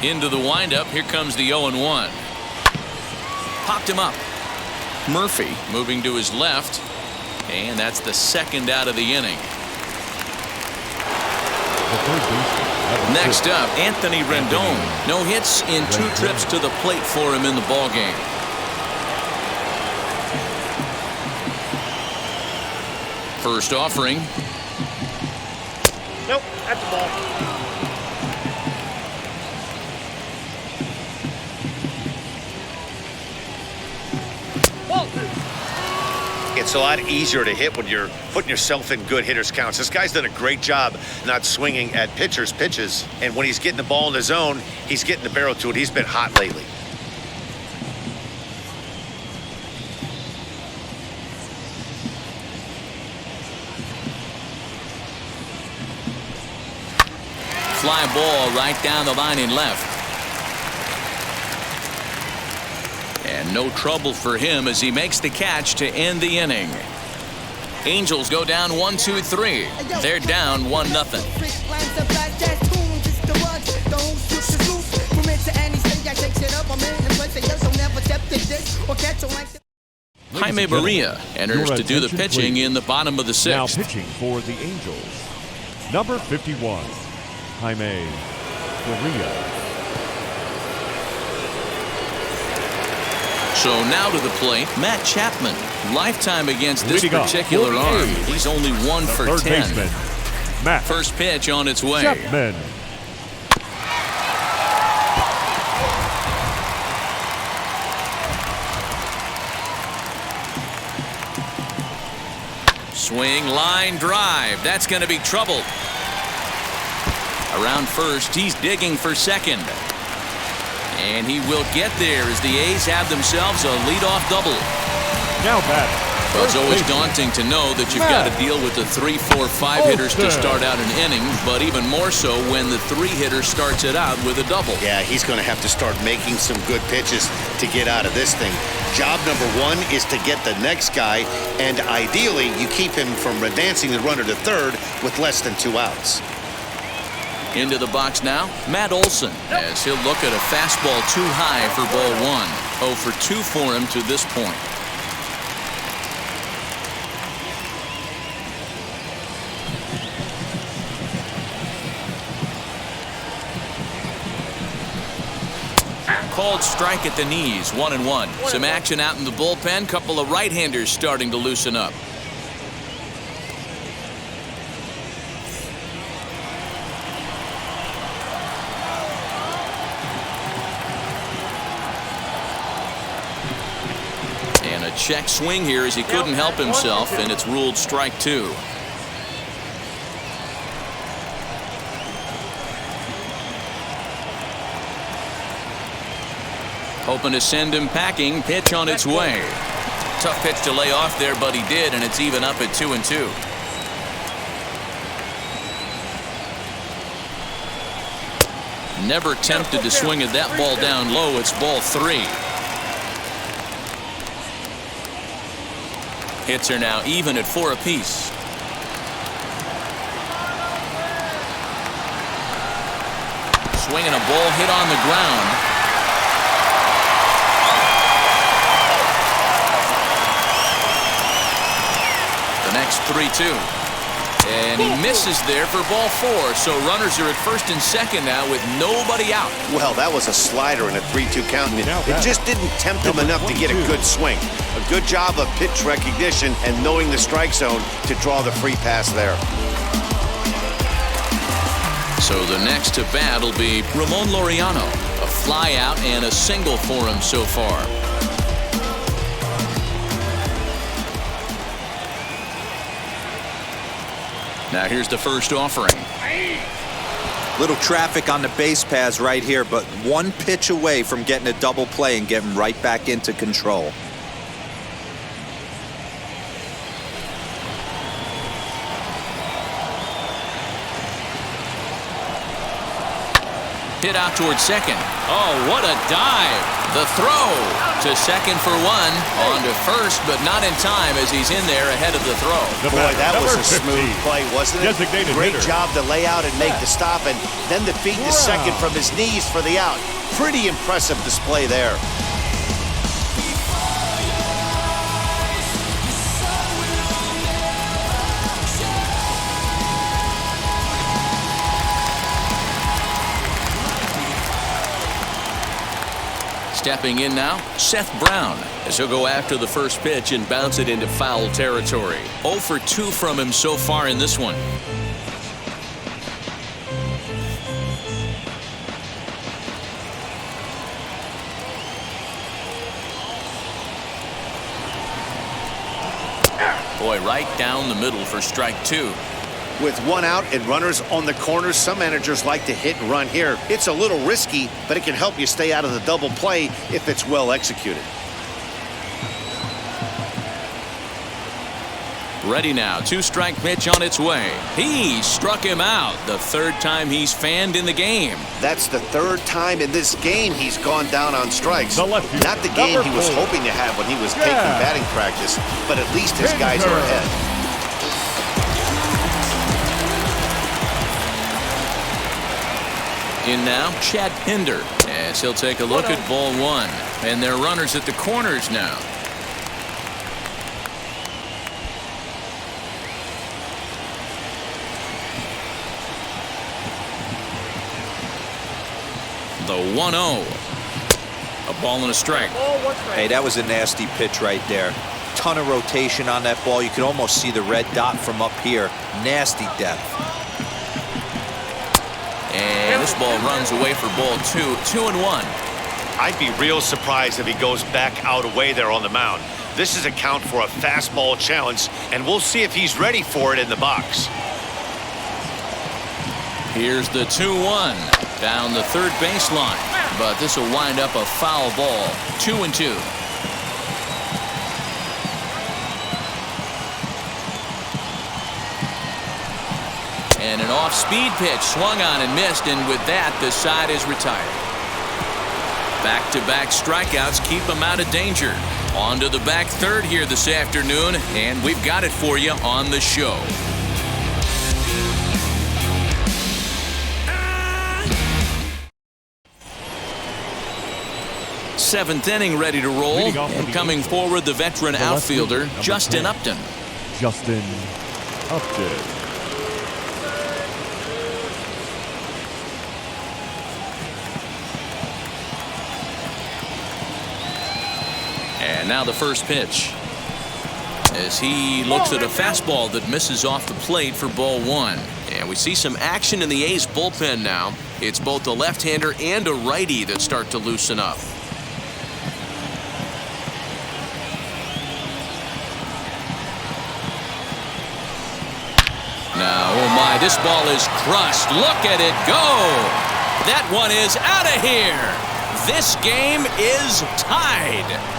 Into the windup, here comes the 0-1. Popped him up. Murphy moving to his left, and that's the second out of the inning. Next up, Anthony Rendon. No hits in 2 trips to the plate for him in the ballgame. First offering. Nope, that's the ball. It's a lot easier to hit when you're putting yourself in good hitters' counts. This guy's done a great job not swinging at pitchers' pitches. And when he's getting the ball in the zone, he's getting the barrel to it. He's been hot lately. Fly ball right down the line and left. And no trouble for him as he makes the catch to end the inning. Angels go down 1-2-3. They're down 1-0. Jaime Maria enters to do the pitching in the bottom of the 6th. Now pitching for the Angels, number 51, Jaime Maria. So now to the plate, Matt Chapman. Lifetime against this particular arm. He's only 1 for 10. Baseman, Matt First pitch on its way. Chapman. Swing, line, drive. That's going to be trouble. Around first, he's digging for second. And he will get there as the A's have themselves a leadoff double. Now batting. Well, it's always daunting to know that you've got to deal with the 3, 4, 5 hitters to start out an inning, but even more so when the 3 hitter starts it out with a double. Yeah, he's going to have to start making some good pitches to get out of this thing. Job number 1 is to get the next guy, and ideally you keep him from advancing the runner to third with less than 2 outs. Into the box now, Matt Olson, as he'll look at a fastball too high for ball 1. 0 for 2 for him to this point. Called strike at the knees, 1-1. Some action out in the bullpen, couple of right-handers starting to loosen up. And a check swing here as he couldn't help himself, and it's ruled strike 2. Hoping to send him packing. Pitch on its way. Tough pitch to lay off there, but he did, and it's even up at 2-2. Never tempted to swing at that ball down low. It's ball 3. Hits are now even at 4 apiece. Swinging a ball hit on the ground. The next 3-2. And he misses there for ball 4. So runners are at first and second now with nobody out. Well, that was a slider in a 3-2 count, and it just didn't tempt him enough to get a good swing. A good job of pitch recognition and knowing the strike zone to draw the free pass there. So the next to bat will be Ramon Laureano. A fly out and a single for him so far. Now here's the first offering. Little traffic on the base paths right here, but one pitch away from getting a double play and getting right back into control. Hit out towards second. Oh, what a dive. The throw to second for 1. On to first, but not in time as he's in there ahead of the throw. Boy, that was a smooth play, wasn't it? Designated Great hitter. job to lay out and make the stop, and then the feed to second from his knees for the out. Pretty impressive display there. Stepping in now, Seth Brown, as he'll go after the first pitch and bounce it into foul territory. 0 for 2 from him so far in this one. Boy, right down the middle for strike 2. With 1 out and runners on the corners, some managers like to hit and run here. It's a little risky, but it can help you stay out of the double play if it's well executed. Ready now, 2-strike pitch on its way. He struck him out, the 3rd time he's fanned in the game. That's the 3rd time in this game he's gone down on strikes. The left fielder, Not the game he was number 4. hoping to have when he was taking batting practice, but at least his guys are ahead. In now, Chad Pinder, as he'll take a look at ball 1. And their runners at the corners now. The 1-0. A ball and a strike. Hey, that was a nasty pitch right there. Ton of rotation on that ball. You could almost see the red dot from up here. Nasty depth. And this ball runs away for ball 2. 2-1. I'd be real surprised if he goes back out away there on the mound. This is a count for a fastball challenge, and we'll see if he's ready for it in the box. Here's the 2-1 down the third baseline, but this will wind up a foul ball. 2-2. And an off-speed pitch swung on and missed, and with that, the side is retired. Back-to-back strikeouts keep him out of danger. On to the back third here this afternoon, and we've got it for you on the show. Seventh inning ready to roll, and coming forward the veteran outfielder, Justin Upton. Justin Upton. And now the first pitch, as he looks at a fastball that misses off the plate for ball 1. And we see some action in the A's bullpen now. It's both a left-hander and a righty that start to loosen up. Now, oh my, this ball is crushed. Look at it go. That one is out of here. This game is tied.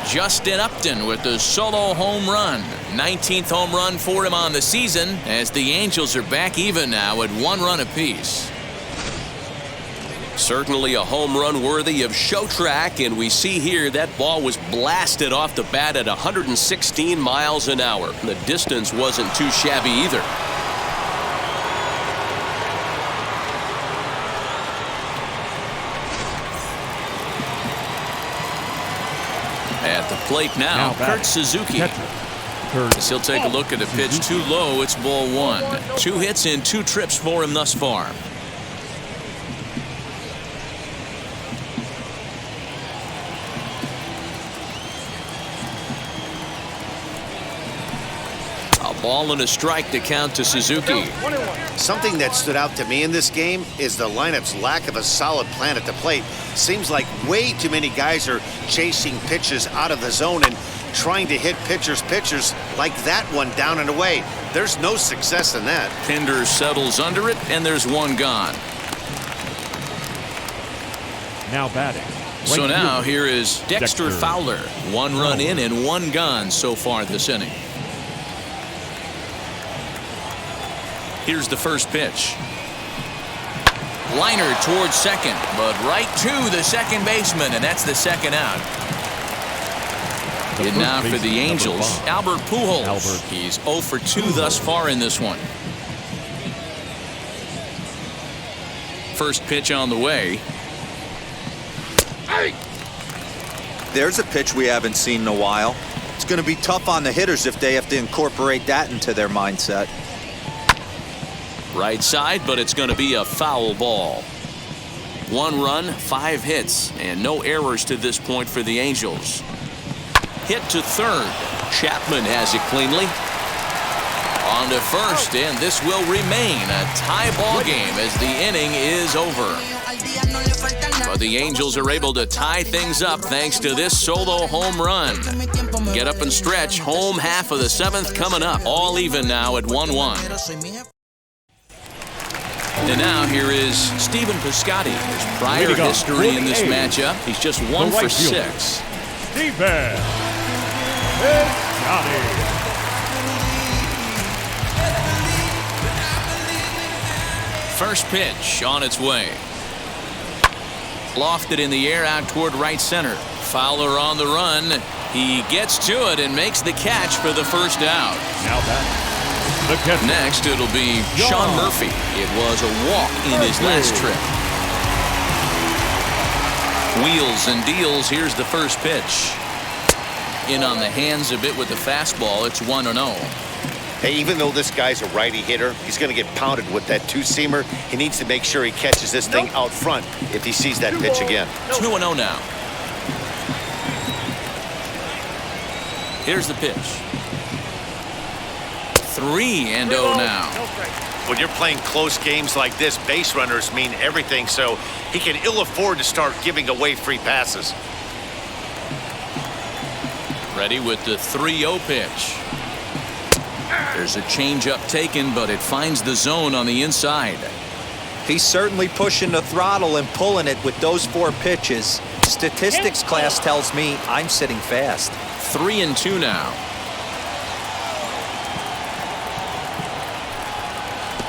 Justin Upton with the solo home run. 19th home run for him on the season, as the Angels are back even now at 1 run apiece. Certainly a home run worthy of show track, and we see here that ball was blasted off the bat at 116 miles an hour. The distance wasn't too shabby either. At the plate now Kurt Suzuki. As he'll take a look at the pitch too low, it's ball one. 2 hits in 2 trips for him thus far. A ball and a strike to count to Suzuki. Something that stood out to me in this game is the lineup's lack of a solid plan at the plate. Seems like way too many guys are chasing pitches out of the zone and trying to hit pitchers like that one down and away. There's no success in that. Pinder settles under it, and there's one gone. Now batting. So now here is Dexter Fowler. 1 run in and 1 gone so far this inning. Here's the first pitch. Liner towards second, but right to the second baseman, and that's the second out. And now for the Angels, Albert Pujols. He's 0 for 2 thus far in this one. First pitch on the way. There's a pitch we haven't seen in a while. It's going to be tough on the hitters if they have to incorporate that into their mindset. Right side, but it's going to be a foul ball. 1 run, 5 hits, and no errors to this point for the Angels. Hit to third. Chapman has it cleanly. On to first, and this will remain a tie ball game as the inning is over. But the Angels are able to tie things up thanks to this solo home run. Get up and stretch. Home half of the 7th coming up. All even now at 1-1. And now here is Stephen Piscotty. His prior history in this matchup, he's just 1 for 6. Stephen Piscotty. First pitch on its way. Lofted in the air out toward right center. Fowler on the run. He gets to it and makes the catch for the first out. Now batting. Next, it'll be Sean Murphy. It was a walk in his last trip. Wheels and deals. Here's the first pitch. In on the hands a bit with the fastball. It's 1-0. Hey, even though this guy's a righty hitter, he's going to get pounded with that 2-seamer. He needs to make sure he catches this thing out front if he sees that pitch again. 2-0 now. Here's the pitch. 3-0 now. When you're playing close games like this, base runners mean everything, so he can ill afford to start giving away free passes. Ready with the 3-0 pitch. There's a changeup taken, but it finds the zone on the inside. He's certainly pushing the throttle and pulling it with those 4 pitches. Statistics class tells me I'm sitting fast. 3-2 now.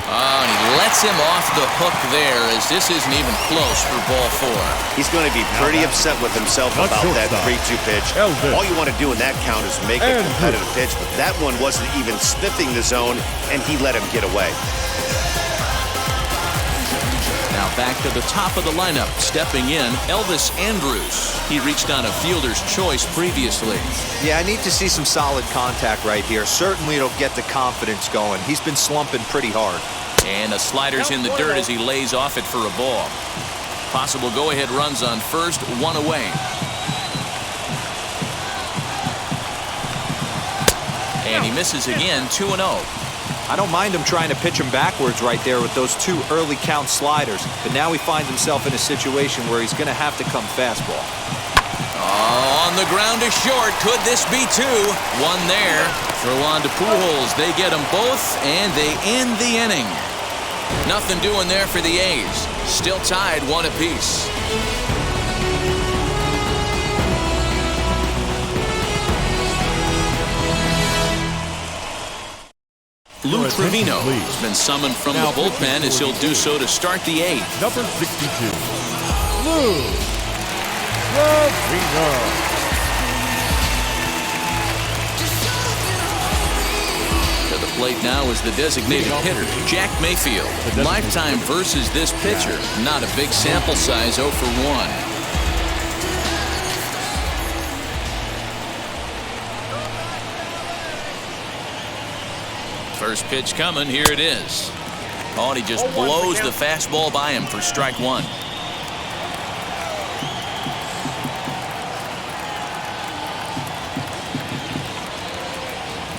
And he lets him off the hook there as this isn't even close for ball 4. He's going to be pretty upset with himself about that 3-2 pitch. All you want to do in that count is make a competitive pitch, but that one wasn't even sniffing the zone, and he let him get away. Now back to the top of the lineup. Stepping in, Elvis Andrus. He reached on a fielder's choice previously. Yeah, I need to see some solid contact right here. Certainly it'll get the confidence going. He's been slumping pretty hard. And the slider's in the dirt as he lays off it for a ball. Possible go-ahead runs on first, 1 away. And he misses again, 2-0. I don't mind him trying to pitch him backwards right there with those 2 early count sliders. But now he finds himself in a situation where he's going to have to come fastball. Oh, on the ground to short. Could this be 2? 1 there. Throw on to Pujols. They get them both, and they end the inning. Nothing doing there for the A's. Still tied 1 apiece. Lou Trevino has been summoned from the bullpen as he'll do so to start the 8th. Number 62, Lou Trevino. To the plate now is the designated hitter, Jack Mayfield. Lifetime versus this pitcher. Not a big sample size, 0 for 1. First pitch coming. Here it is. Oh, and he just blows the fastball by him for strike one.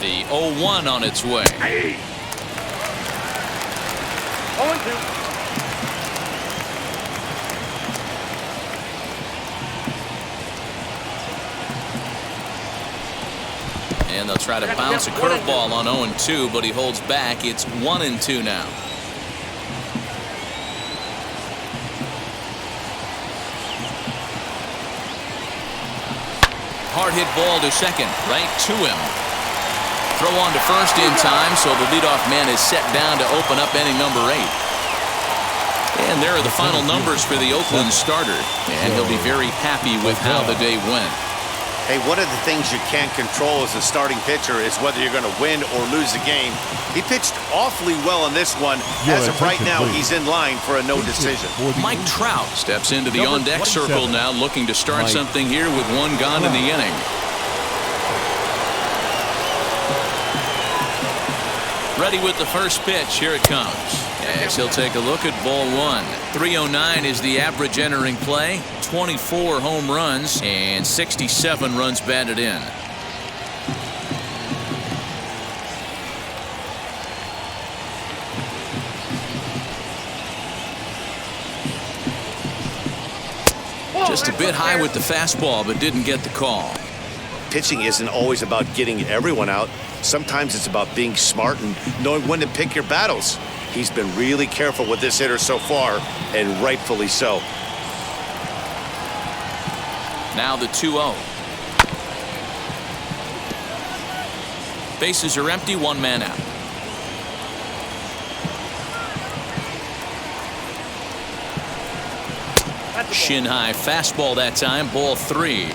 The 0-1 on its way. 0-2. And they'll try to bounce a curveball on 0-2, but he holds back. It's 1-2 now. Hard hit ball to second, right to him. Throw on to first in time, so the leadoff man is set down to open up inning number 8. And there are the final numbers for the Oakland starter, and he'll be very happy with how the day went. Hey, one of the things you can't control as a starting pitcher is whether you're going to win or lose the game. He pitched awfully well in this one. As of right now, he's in line for a no decision. Mike Trout steps into the on-deck circle now, looking to start something here with one gone in the inning. Ready with the first pitch. Here it comes. As he'll take a look at ball one. 309 is the average entering play. 24 home runs and 67 runs batted in. Just a bit high with the fastball, but didn't get the call. Pitching isn't always about getting everyone out. Sometimes it's about being smart and knowing when to pick your battles. He's been really careful with this hitter so far, and rightfully so. Now the 2-0. Bases are empty, one man out. Shin high fastball that time, ball 3.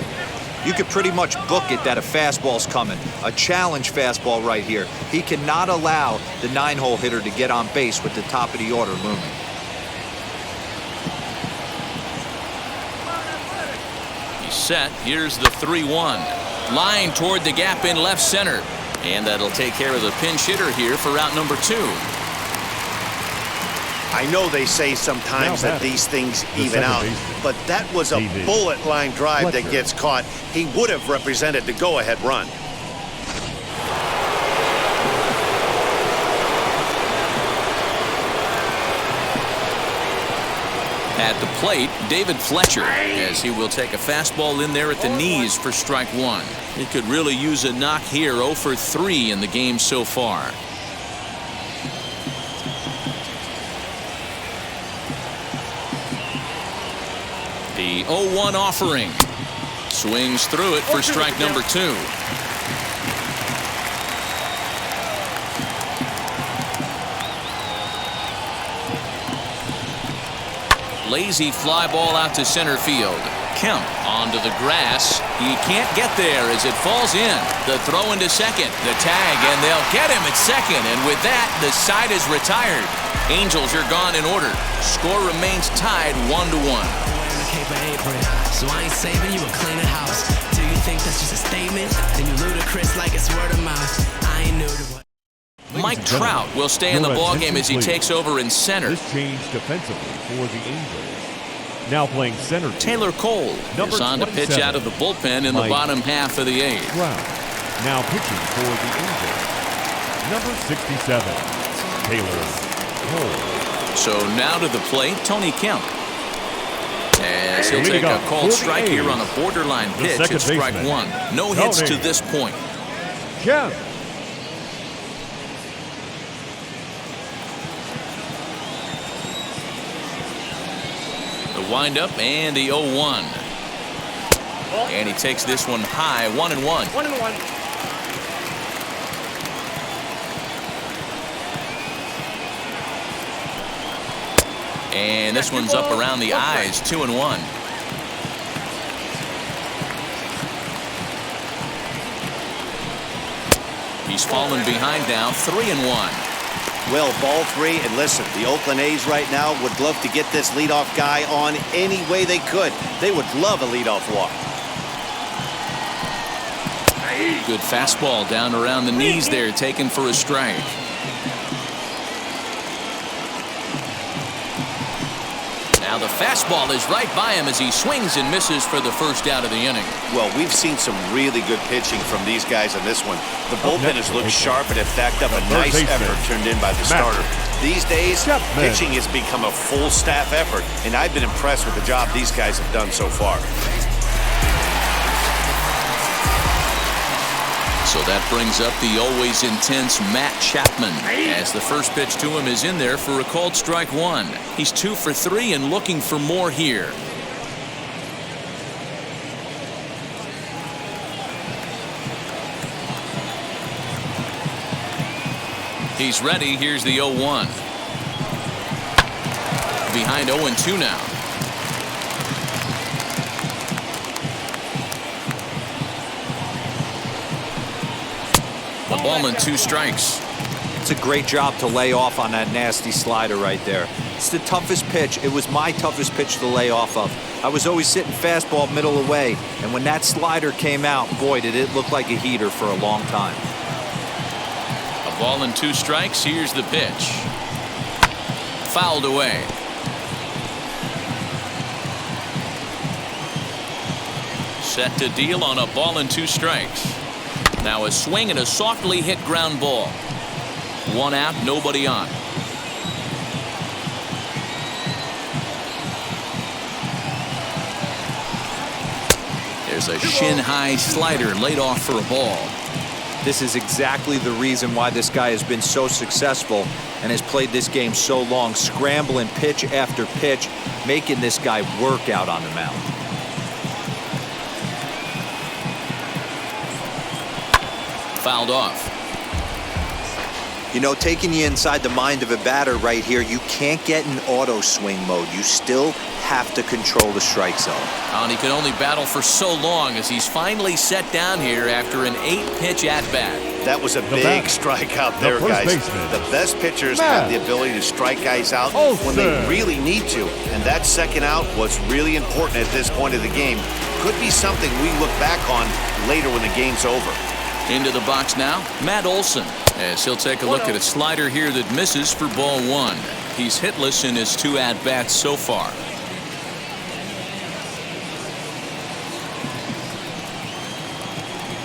You could pretty much book it that a fastball's coming. A challenge fastball right here. He cannot allow the 9-hole hitter to get on base with the top of the order looming. He's set. Here's the 3-1. Line toward the gap in left center. And that'll take care of the pinch hitter here for out number 2. I know they say sometimes that these things even out, but that was a bullet line drive that gets caught. He would have represented the go-ahead run. At the plate, David Fletcher, as he will take a fastball in there at the knees for strike 1. He could really use a knock here. 0 for 3 in the game so far. The 0-1 offering. Swings through it for strike number 2. Lazy fly ball out to center field. Kemp onto the grass. He can't get there as it falls in. The throw into second. The tag, and they'll get him at second. And with that, the side is retired. Angels are gone in order. Score remains tied 1-1. So I ain't saving you a cleaner house. Do you think that's just a statement? Then you ludicrous like it's word of mouth. I ain't new to what. Mike Trout will stay in the ballgame as he takes over in center. This change defensively for the Angels. Now playing center. Taylor Cole is on to pitch out of the bullpen in the bottom half of the 8th. Trout now pitching for the Angels. Number 67, Taylor Cole. So now to the plate, Tony Kemp. As he'll take a called strike here on a borderline pitch at strike 1. No hits to this point. Kemp. The windup and the 0-1. And he takes this one high, 1-1. 1-1. And this one's up around the eyes, 2-1. He's fallen behind now, 3-1. Well, ball 3, and listen, the Oakland A's right now would love to get this leadoff guy on any way they could. They would love a leadoff walk. Good fastball down around the knees there, taken for a strike. Now the fastball is right by him as he swings and misses for the first out of the inning. Well, we've seen some really good pitching from these guys on this one. The bullpen has looked sharp and have backed up a nice effort turned in by the starter. These days, pitching has become a full staff effort, and I've been impressed with the job these guys have done so far. So that brings up the always intense Matt Chapman, as the first pitch to him is in there for a called strike one. He's 2 for 3 and looking for more here. He's ready. Here's the 0-1. Behind 0-2 now. A ball and 2 strikes. It's a great job to lay off on that nasty slider right there. It's the toughest pitch. It was my toughest pitch to lay off of. I was always sitting fastball middle away, and when that slider came out, boy, did it look like a heater for a long time. A ball and 2 strikes. Here's the pitch. Fouled away. Set to deal on a ball and 2 strikes. Now a swing and a softly hit ground ball. 1 out, nobody on. There's a shin-high slider laid off for a ball. This is exactly the reason why this guy has been so successful and has played this game so long, scrambling pitch after pitch, making this guy work out on the mound. Fouled off. You know, taking you inside the mind of a batter right here, you can't get in auto swing mode. You still have to control the strike zone. And he can only battle for so long as he's finally set down here after an 8-pitch at-bat. That was a big strikeout there, guys. The best pitchers have the ability to strike guys out when they really need to. And that second out was really important at this point of the game. Could be something we look back on later when the game's over. Into the box now, Matt Olson, as he'll take a look at a slider here that misses for ball 1. He's hitless in his 2 at-bats so far.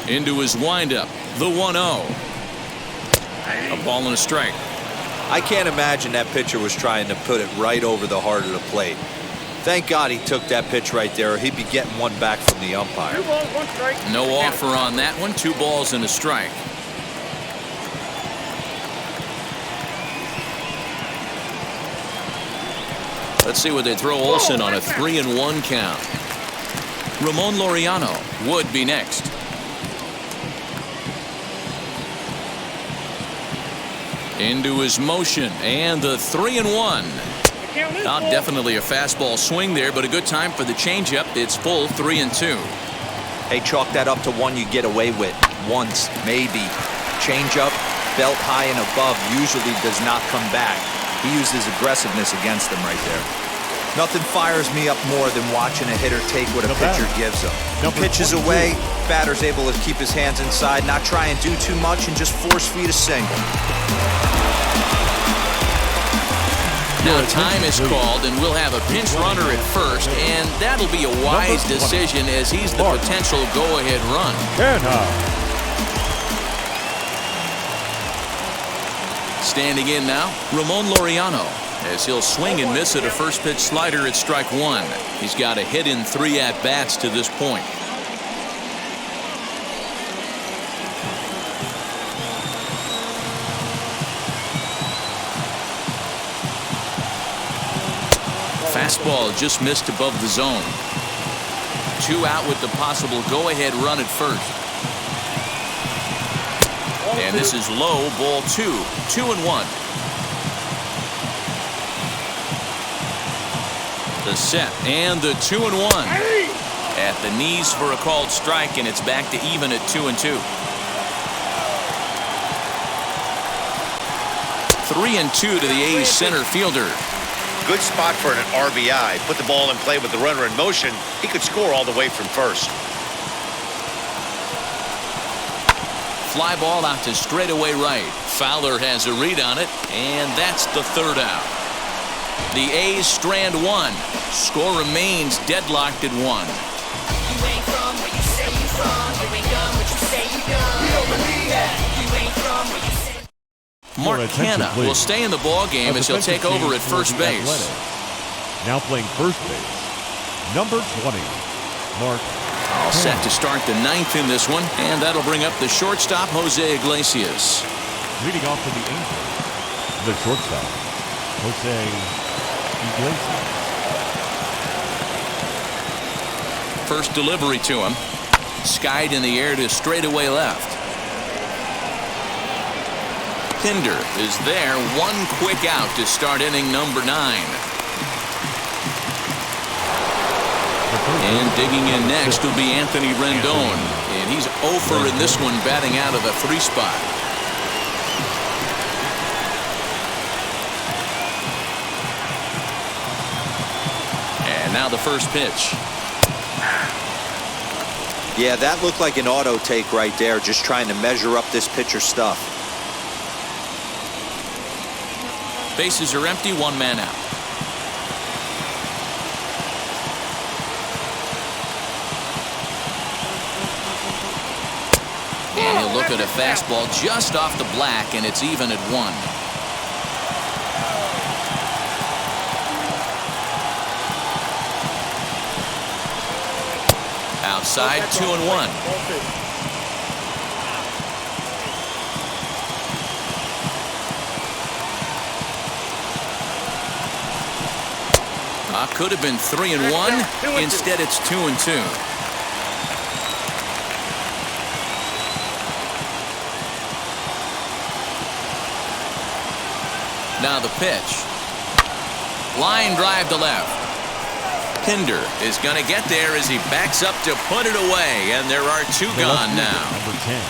Into his windup, the 1-0. A ball and a strike. I can't imagine that pitcher was trying to put it right over the heart of the plate. Thank God he took that pitch right there, or he'd be getting one back from the umpire. 2 balls, 1 strike. No offer on that one. 2 balls and a strike. Let's see what they throw Olson on a 3-1 count. Ramon Laureano would be next. Into his motion and the 3-1. Not definitely a fastball swing there, but a good time for the changeup. It's full 3-2. Hey, chalk that up to one you get away with once, maybe. Changeup, belt high and above, usually does not come back. He used his aggressiveness against them right there. Nothing fires me up more than watching a hitter take what a pitcher gives him. He pitches away, batter's able to keep his hands inside, not try and do too much, and just force feed a single. Now time is called, and we'll have a pinch runner at first, and that'll be a wise decision as he's the potential go-ahead run. Standing in now, Ramon Laureano, as he'll swing and miss at a first pitch slider at strike 1. He's got a hit in 3 at-bats to this point. Fastball just missed above the zone. 2 out with the possible go-ahead run at first. And this is low, ball 2. 2-1. The set and the 2-1. At the knees for a called strike, and it's back to even at 2-2. 3-2 to the A's center fielder. Good spot for an RBI. Put the ball in play with the runner in motion. He could score all the way from first. Fly ball out to straightaway right. Fowler has a read on it, and that's the 3rd out. The A's strand one. Score remains deadlocked at 1. You ain't from where you say you from. You ain't done what you say you done. We don't believe that. You ain't from where you say. Mark Canna will stay in the ball game as he'll take over at first base. Now playing first base, number 20, Mark. All set to start the 9th in this one, and that'll bring up the shortstop, Jose Iglesias. Leading off for the Angels, the shortstop, Jose Iglesias. First delivery to him. Skied in the air to straightaway left. Pinder is there. One quick out to start inning number 9. And digging in next will be Anthony Rendon. And he's 0 for in this one, batting out of the 3 spot. And now the first pitch. Yeah, that looked like an auto take right there, just trying to measure up this pitcher's stuff. Bases are empty, 1 man out. And he'll look at a fastball just off the black, and it's even at 1. Outside, 2-1. Could have been 3-1. Instead, it's 2-2. Now the pitch. Line drive to left. Pinder is going to get there as he backs up to put it away, and there are 2 gone now. Number 10,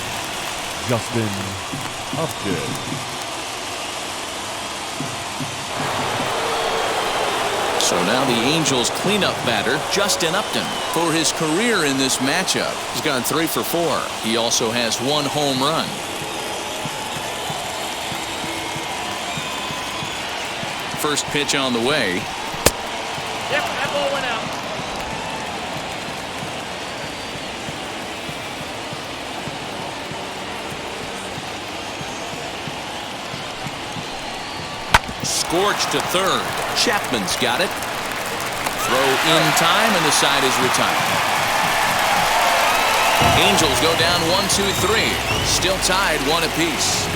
Justin Upton. So now the Angels cleanup batter, Justin Upton, for his career in this matchup. He's gone 3 for 4. He also has 1 home run. First pitch on the way. Yep, that ball went out. Scorched to third. Chapman's got it. Throw in time, and the side is retired. Angels go down 1-2-3. Still tied 1 apiece.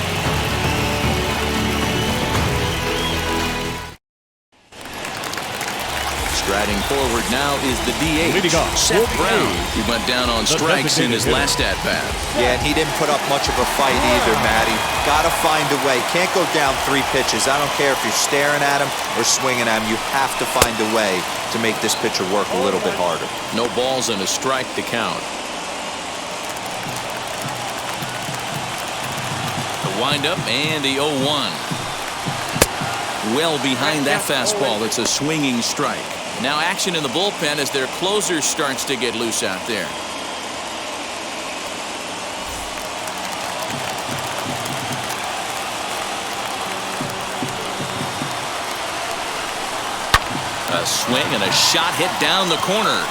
Striding forward now is the DH, Seth Brown. He went down on strikes in his last at-bat. Yeah, and he didn't put up much of a fight either, Matty. Got to find a way. Can't go down 3 pitches. I don't care if you're staring at him or swinging at him. You have to find a way to make this pitcher work a little bit harder. No balls and a strike to count. The windup and the 0-1. Well behind that fastball. It's a swinging strike. Now action in the bullpen as their closer starts to get loose out there. A swing and a shot hit down the corner.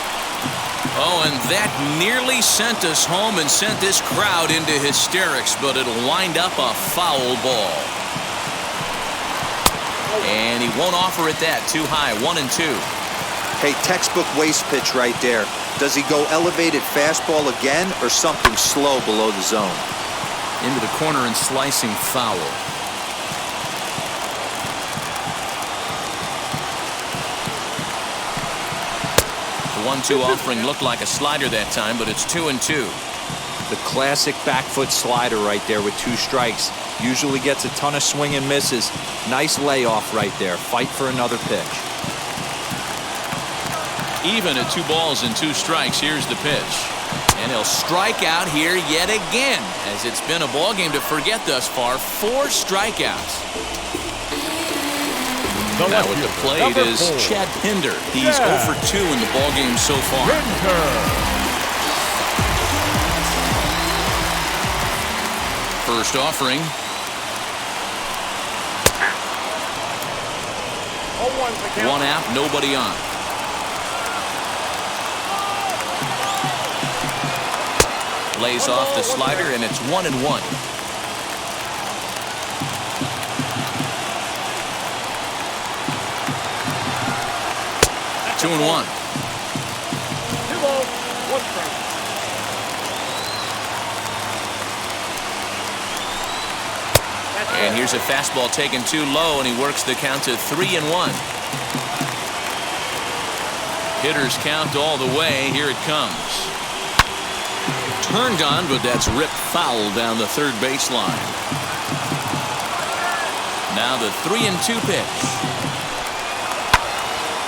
Oh, and that nearly sent us home and sent this crowd into hysterics, but it'll wind up a foul ball. And he won't offer it that. Too high. 1-2. Hey, textbook waste pitch right there. Does he go elevated fastball again or something slow below the zone? Into the corner and slicing foul. The 1-2 offering looked like a slider that time, but it's 2-2. The classic back foot slider right there with 2 strikes. Usually gets a ton of swing and misses. Nice layoff right there. Fight for another pitch. Even at 2 balls and 2 strikes. Here's the pitch. And he'll strike out here yet again, as it's been a ball game to forget thus far. 4 strikeouts. Now with the plate is Chad Pinder. He's 0 for 2 in the ball game so far. First offering. One out, nobody on. Lays off the slider, and it's 1-1. 2-1. 2 balls, 1 strike. And here's a fastball taken too low, and he works the count to 3-1. Hitters count all the way. Here it comes. Turned on, but that's ripped foul down the third baseline. Now the 3-2 pitch.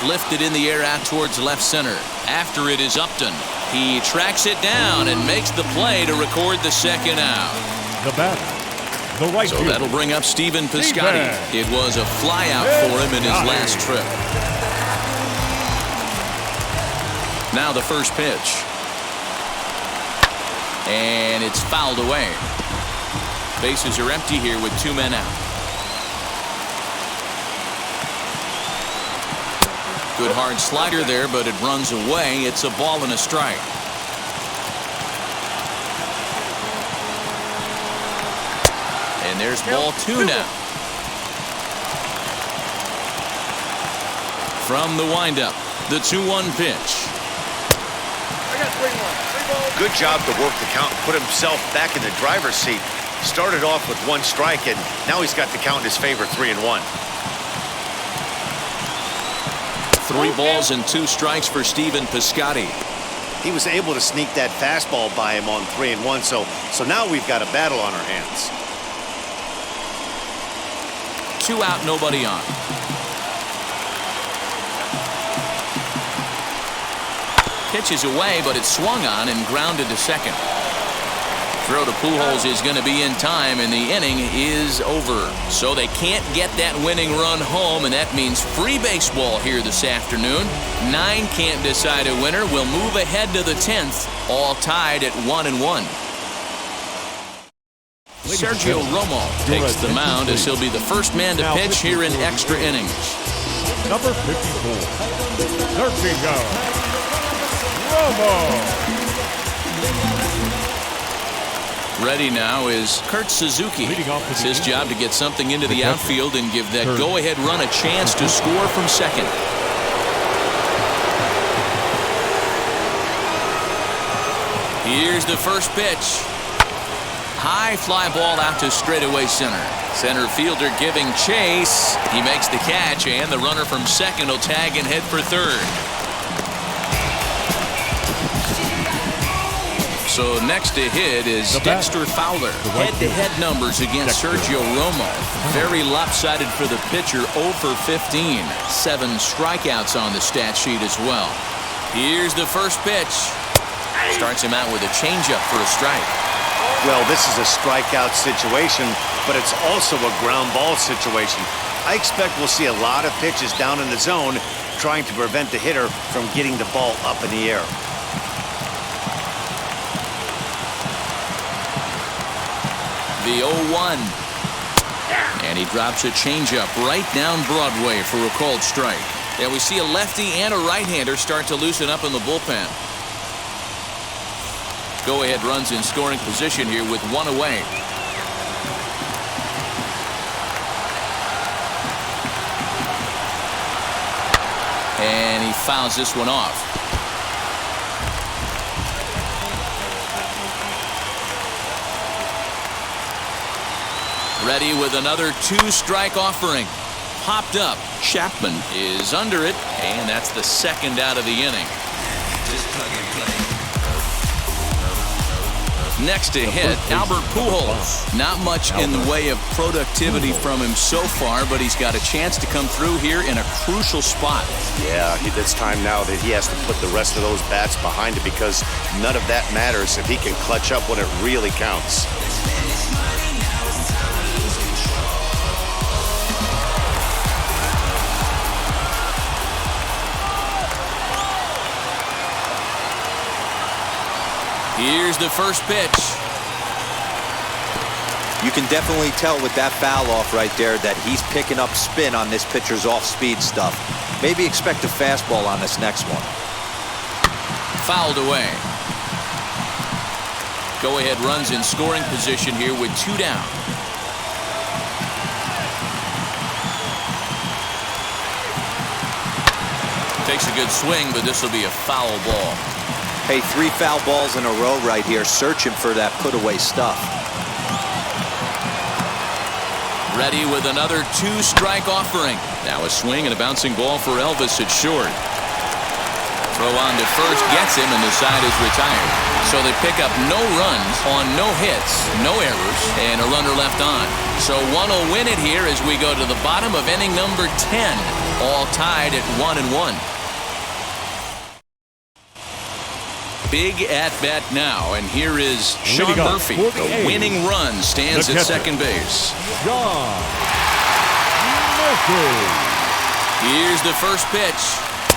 Lifted in the air out towards left center. After it is Upton. He tracks it down and makes the play to record the second out. The batter, the right So fielder, that'll bring up Stephen Piscotty. It was a fly out for him in his last trip. Now the first pitch. And it's fouled away. Bases are empty here with 2 men out. Good hard slider there, but it runs away. It's a ball and a strike. And there's ball 2 now. From the windup, the 2-1 pitch. Good job to work the count and put himself back in the driver's seat. Started off with 1 strike, and now he's got the count in his favor, 3-1. 3 balls and 2 strikes for Stephen Piscotty. He was able to sneak that fastball by him on 3-1, so now we've got a battle on our hands. 2 out, nobody on. Pitch is away, but it's swung on and grounded to second. Throw to Pujols is going to be in time, and the inning is over. So they can't get that winning run home, and that means free baseball here this afternoon. 9 can't decide a winner. We'll move ahead to the 10th, all tied at 1-1. Sergio Romo takes the mound as he'll be the first man to pitch here in extra innings. number 54, Sergio Romo. Ready now is Kurt Suzuki. It's his job to get something into the outfield and give that go-ahead run a chance to score from second. Here's the first pitch. High fly ball out to straightaway center. Center fielder giving chase. He makes the catch, and the runner from second will tag and head for third. So next to hit is Dexter Fowler. Head-to-head numbers against Sergio Romo. Very lopsided for the pitcher, 0 for 15. 7 strikeouts on the stat sheet as well. Here's the first pitch. Starts him out with a changeup for a strike. Well, this is a strikeout situation, but it's also a ground ball situation. I expect we'll see a lot of pitches down in the zone trying to prevent the hitter from getting the ball up in the air. The 0-1. And he drops a changeup right down Broadway for a called strike. And we see a lefty and a right-hander start to loosen up in the bullpen. Go-ahead runs in scoring position here with 1 away. And he fouls this one off. Ready with another 2-strike offering. Popped up. Chapman is under it, and that's the second out of the inning. Next to hit, Albert Pujols. Not much in the way of productivity from him so far, but he's got a chance to come through here in a crucial spot. Yeah, it's time now that he has to put the rest of those bats behind it, because none of that matters if he can clutch up when it really counts. Here's the first pitch. You can definitely tell with that foul off right there that he's picking up spin on this pitcher's off-speed stuff. Maybe expect a fastball on this next one. Fouled away. Go-ahead runs in scoring position here with 2 down. Takes a good swing, but this will be a foul ball. Hey, 3 foul balls in a row right here, searching for that put-away stuff. Ready with another 2-strike offering. Now a swing and a bouncing ball for Elvis at short. Throw on to first, gets him, and the side is retired. So they pick up no runs on no hits, no errors, and a runner left on. So one will win it here as we go to the bottom of inning number 10. All tied at 1-1. Big at-bat now, and here is Sean Murphy. The winning run stands at second base. Sean Murphy. Here's the first pitch.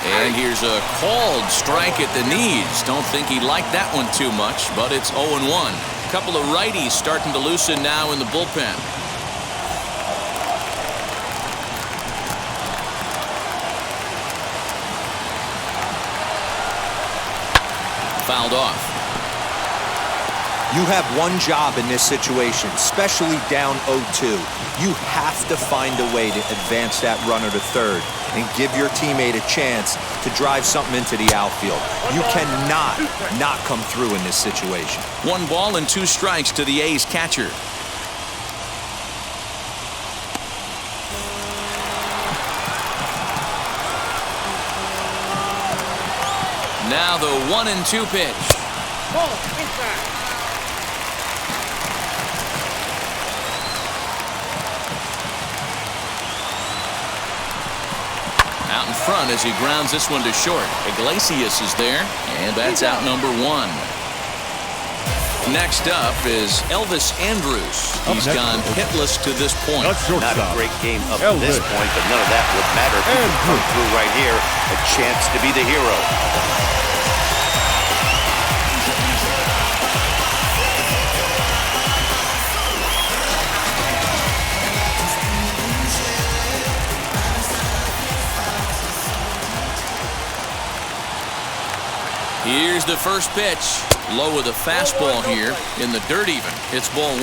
And here's a called strike at the knees. Don't think he liked that one too much, but it's 0-1. A couple of righties starting to loosen now in the bullpen. Fouled off. You have one job in this situation, especially down 0-2. You have to find a way to advance that runner to third and give your teammate a chance to drive something into the outfield. You cannot not come through in this situation. 1 ball and 2 strikes to the A's catcher. Now the 1-2 pitch. Out in front as he grounds this one to short. Iglesias is there, and that's out number 1. Next up is Elvis Andrus. He's gone hitless to this point. Not a great game up to this point, but none of that would matter if he can come through right here. A chance to be the hero. Here's the first pitch. Low with a fastball here in the dirt even. It's ball 1.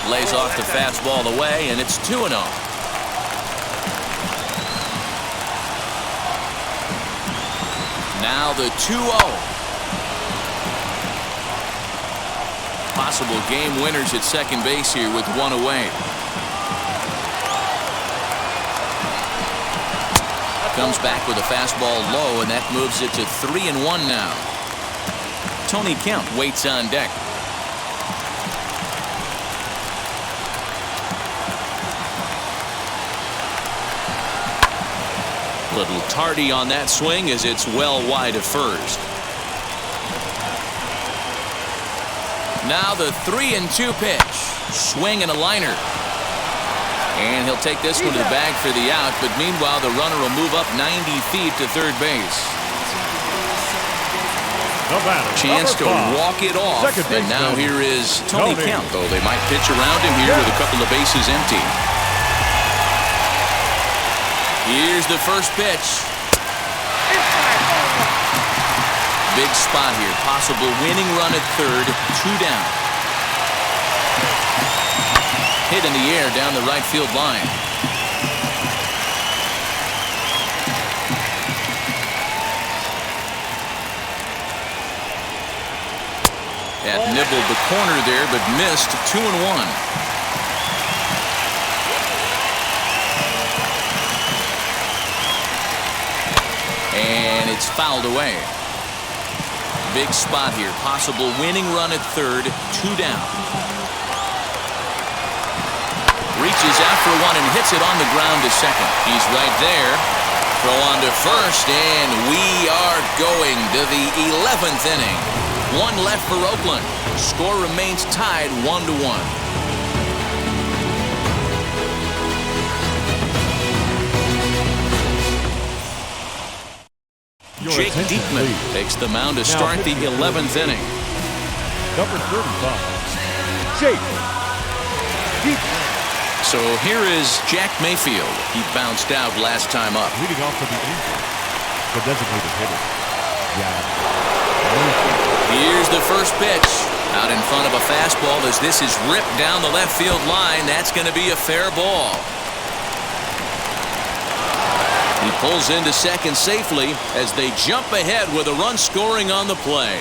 Lays off the fastball away, and it's 2-0. Now the 2-0. Possible game winners at second base here with 1 away. Comes back with a fastball low, and that moves it to 3-1 now. Tony Kemp waits on deck. Little tardy on that swing as it's well wide of first. Now the 3-2 pitch. Swing and a liner. And he'll take this one to the bag for the out, but meanwhile the runner will move up 90 feet to third base. Chance to walk it off, and now here is Tony Kemp, though they might pitch around him here with a couple of bases empty. Here's the first pitch. Big spot here, possible winning run at third, 2 down. Hit in the air down the right field line. That nibbled the corner there, but missed. 2-1. And it's fouled away. Big spot here. Possible winning run at third. 2 down. Reaches out for one and hits it on the ground to second. He's right there. Throw on to first, and we are going to the 11th inning. 1 left for Oakland. Score remains tied 1-1. Jake Diekman takes the mound to start the 11th inning. Number 35, Jake Diekman. So here is Jack Mayfield. He bounced out last time up. Leading off for the Angels, the designated hitter, Jack Mayfield. Here's the first pitch. Out in front of a fastball as this is ripped down the left field line. That's going to be a fair ball. He pulls into second safely as they jump ahead with a run scoring on the play.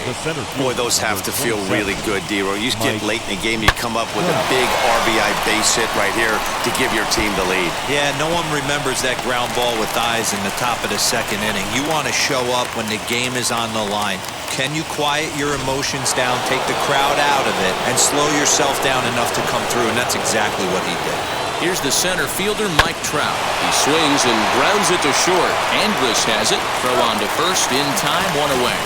Boy, those have to feel really good, Dero. You get late in the game, you come up with a big RBI base hit right here to give your team the lead. Yeah, no one remembers that ground ball with eyes in the top of the second inning. You want to show up when the game is on the line. Can you quiet your emotions down, take the crowd out of it, and slow yourself down enough to come through? And that's exactly what he did. Here's the center fielder, Mike Trout. He swings and grounds it to short. Andrus has it. Throw on to first in time, one away.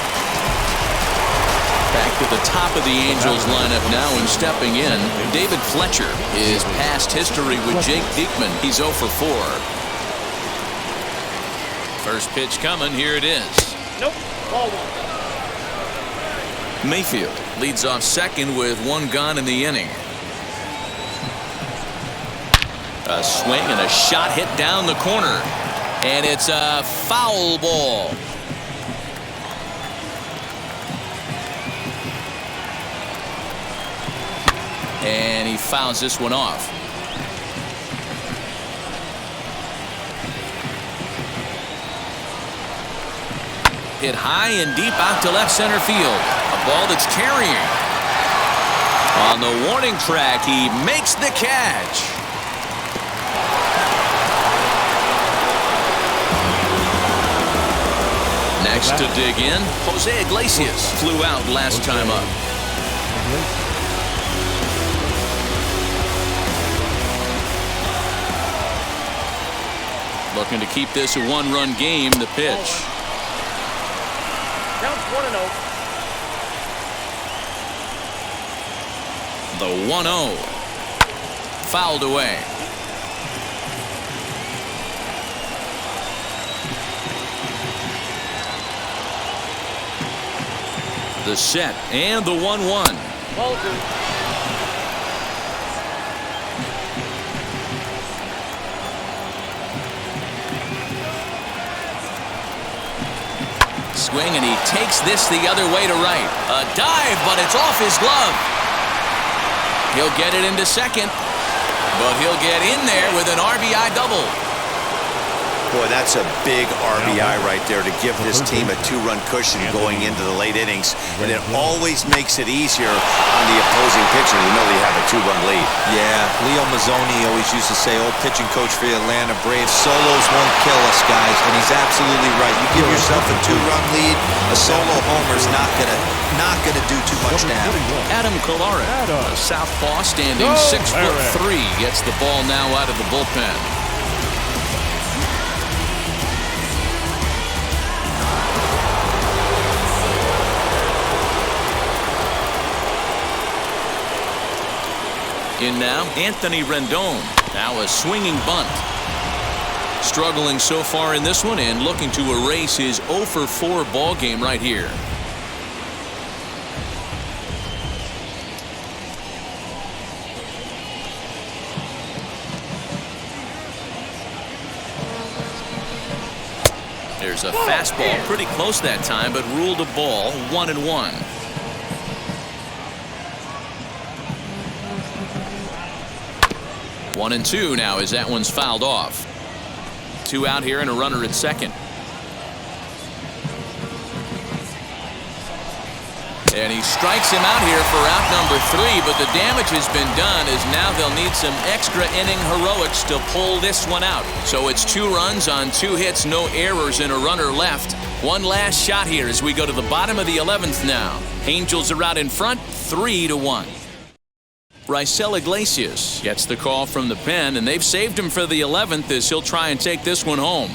Back to the top of the Angels lineup now and stepping in, David Fletcher. His past history with Jake Diekman. He's 0 for 4. First pitch coming. Here it is. Nope. Ball one. Mayfield leads off second with one gone in the inning. A swing and a shot hit down the corner. And it's a foul ball. And he fouls this one off. Hit high and deep out to left center field. A ball that's carrying. On the warning track, he makes the catch. Next to dig in, Jose Iglesias flew out last time up. Looking to keep this a one-run game. The pitch. Counts 1-0. The 1-0. Fouled away. The set and the 1-1. Ball two. Swing and he takes this the other way to right. A dive, but it's off his glove. He'll get it into second, but he'll get in there with an RBI double. Boy, that's a big RBI right there to give this team a two-run cushion going into the late innings. And it always makes it easier on the opposing pitcher to know they have a two-run lead. Yeah, Leo Mazzoni always used to say, old pitching coach for the Atlanta Braves, solos won't kill us, guys. And he's absolutely right. You give yourself a two-run lead, a solo homer's not gonna do too much damage. Adam Kolarek, a southpaw standing 6'3", gets the ball now out of the bullpen. In now, Anthony Rendon. Now a swinging bunt. Struggling so far in this one and looking to erase his 0 for 4 ball game right here. There's a fastball pretty close that time, but ruled a ball. 1-1. One and two now as that one's fouled off. 2 out here and a runner at second. And he strikes him out here for out number 3, but the damage has been done as now they'll need some extra inning heroics to pull this one out. So it's 2 runs on 2 hits, no errors, and a runner left. One last shot here as we go to the bottom of the 11th now. Angels are out in front, 3-1. Raisel Iglesias gets the call from the pen, and they've saved him for the 11th as he'll try and take this one home.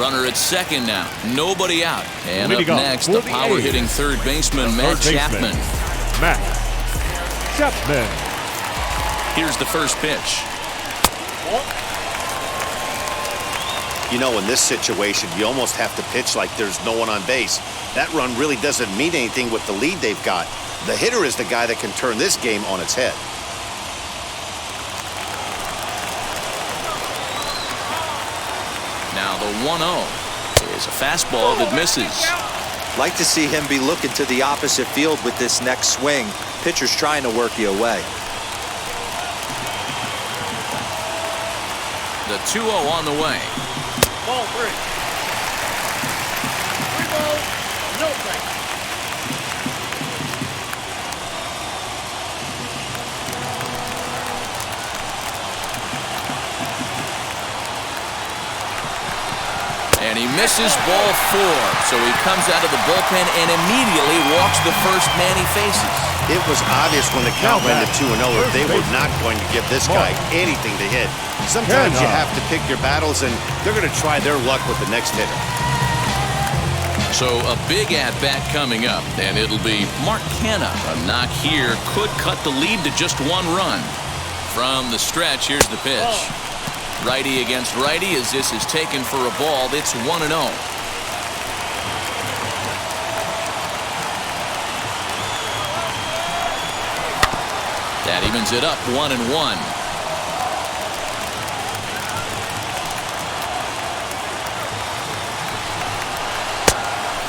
Runner at second now. Nobody out. And up next, the power-hitting third baseman, Matt Chapman. Matt Chapman. Here's the first pitch. You know, in this situation, you almost have to pitch like there's no one on base. That run really doesn't mean anything with the lead they've got. The hitter is the guy that can turn this game on its head. Now the 1-0 is a fastball that misses. Like to see him be looking to the opposite field with this next swing. Pitcher's trying to work you away. The 2-0 on the way. Ball 3. 3 balls, no strikes. And he misses ball 4. So he comes out of the bullpen and immediately walks the first man he faces. It was obvious when the count went to 2-0 that they were not going to give this guy anything to hit. Sometimes you have to pick your battles, and they're going to try their luck with the next hitter. So a big at-bat coming up, and it'll be Mark Canha. A knock here could cut the lead to just 1 run. From the stretch, here's the pitch. Righty against righty as this is taken for a ball. It's 1-0. That evens it up 1-1.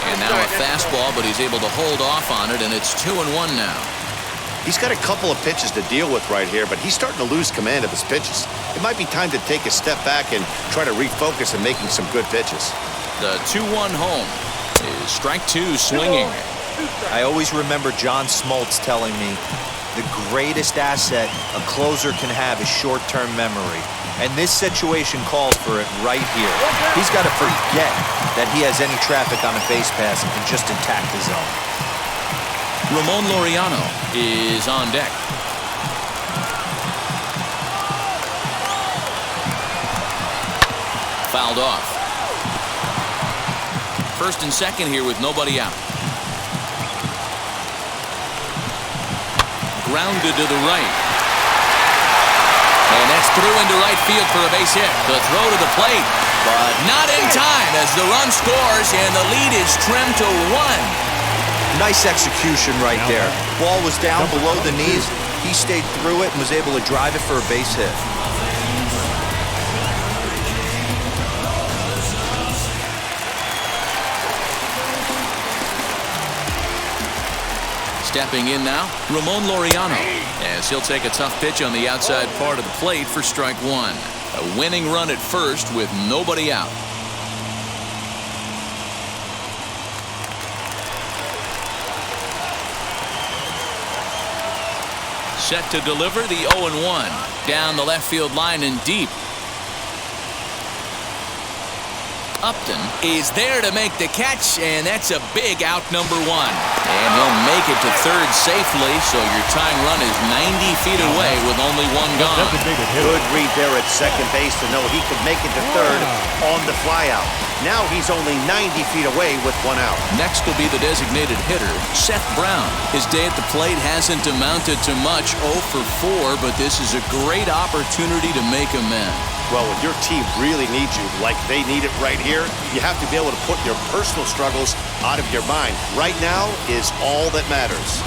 And now a fastball, but he's able to hold off on it, and it's 2-1 now. He's got a couple of pitches to deal with right here, but he's starting to lose command of his pitches. It might be time to take a step back and try to refocus on making some good pitches. The 2-1 home is strike 2 swinging. I always remember John Smoltz telling me the greatest asset a closer can have is short-term memory. And this situation called for it right here. He's got to forget that he has any traffic on a base pass and can just attack the zone. Ramon Laureano is on deck. Fouled off. First and second here with nobody out. Grounded to the right. And that's through into right field for a base hit. The throw to the plate, but not in time as the run scores and the lead is trimmed to 1. Nice execution right there. Ball was down below the knees. He stayed through it and was able to drive it for a base hit. Stepping in now, Ramon Laureano, as he'll take a tough pitch on the outside part of the plate for strike 1. A winning run at first with nobody out. Set to deliver the 0-1. Down the left field line and deep. Upton is there to make the catch, and that's a big out number 1. And he'll make it to third safely, so your tying run is 90 feet away with only 1 gone. Good read there at second base to know he could make it to third on the flyout. Now he's only 90 feet away with 1 out. Next will be the designated hitter, Seth Brown. His day at the plate hasn't amounted to much, 0 for 4, but this is a great opportunity to make amends. Well, when your team really needs you, like they need it right here, you have to be able to put your personal struggles out of your mind. Right now is all that matters.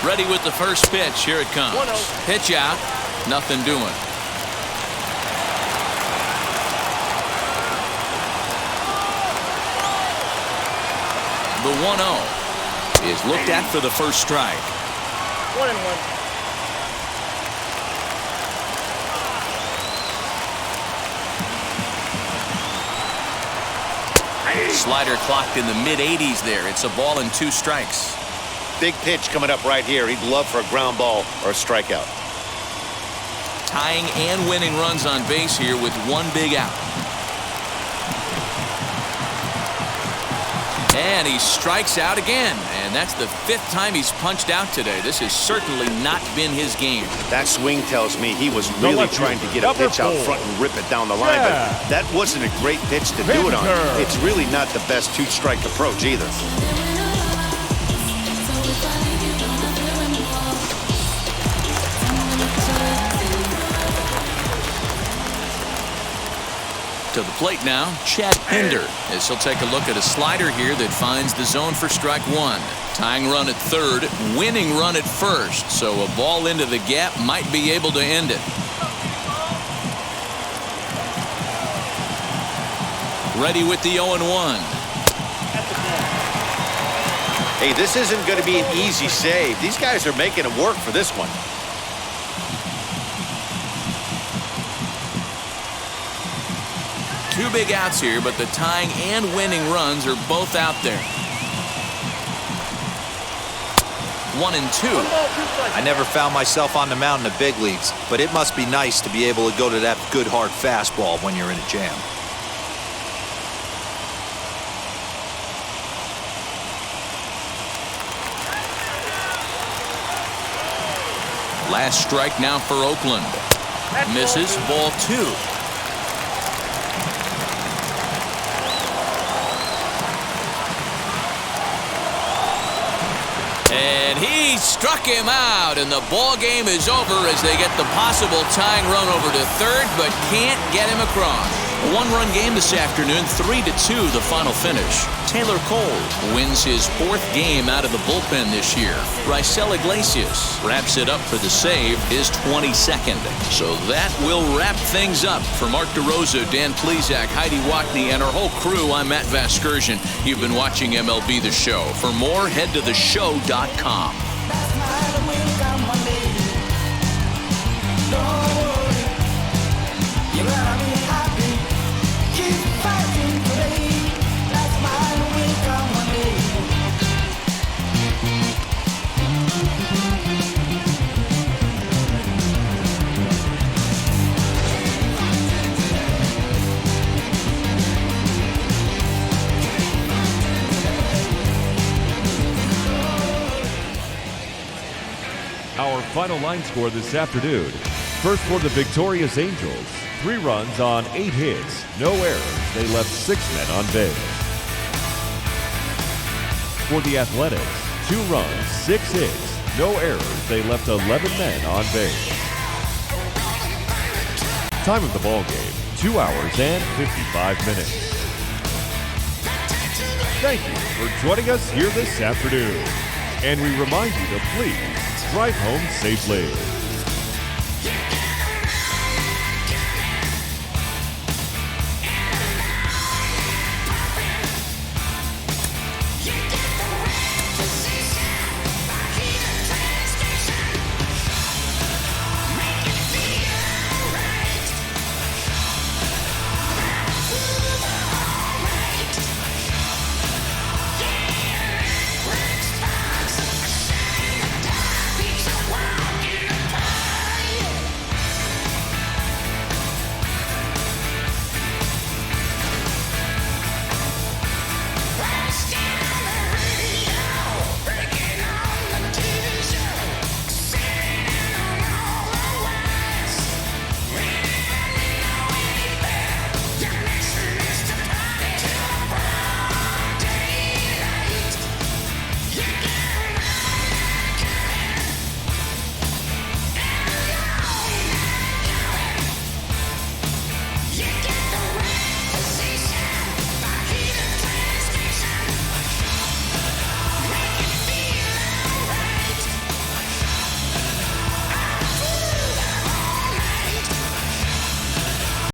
Ready with the first pitch. Here it comes. Pitch out. Nothing doing. The 1-0 is looked at for the first strike. 1-1. Slider clocked in the mid-80s there. It's a ball and 2 strikes. Big pitch coming up right here. He'd love for a ground ball or a strikeout. Tying and winning runs on base here with 1 big out. And he strikes out again. And that's the 5th time he's punched out today. This has certainly not been his game. That swing tells me he was really trying to get a pitch out front and rip it down the line. But that wasn't a great pitch to do it on. It's really not the best 2-strike approach either. To the plate now, Chad Pinder, as he'll take a look at a slider here that finds the zone for strike one. Tying run at third, winning run at first, so a ball into the gap might be able to end it. Ready with the 0-1. Hey, this isn't going to be an easy save. These guys are making it work for this one. Two big outs here, but the tying and winning runs are both out there. 1-2. I never found myself on the mound in the big leagues, but it must be nice to be able to go to that good hard fastball when you're in a jam. Last strike now for Oakland. Misses, ball two. And he struck him out, and the ball game is over as they get the possible tying run over to third, but can't get him across. A one-run game this afternoon, 3-2 the final finish. Taylor Cole wins his fourth game out of the bullpen this year. Raisel Iglesias wraps it up for the save, his 22nd. So that will wrap things up. For Mark DeRosa, Dan Plesac, Heidi Wackney, and our whole crew, I'm Matt Vasgersian. You've been watching MLB The Show. For more, head to theshow.com. Our final line score this afternoon. First for the victorious Angels, 3 runs on 8 hits, no errors. They left 6 men on base. For the Athletics, 2 runs, 6 hits, no errors. They left 11 men on base. Time of the ball game, 2 hours and 55 minutes. Thank you for joining us here this afternoon. And we remind you to please drive home safely.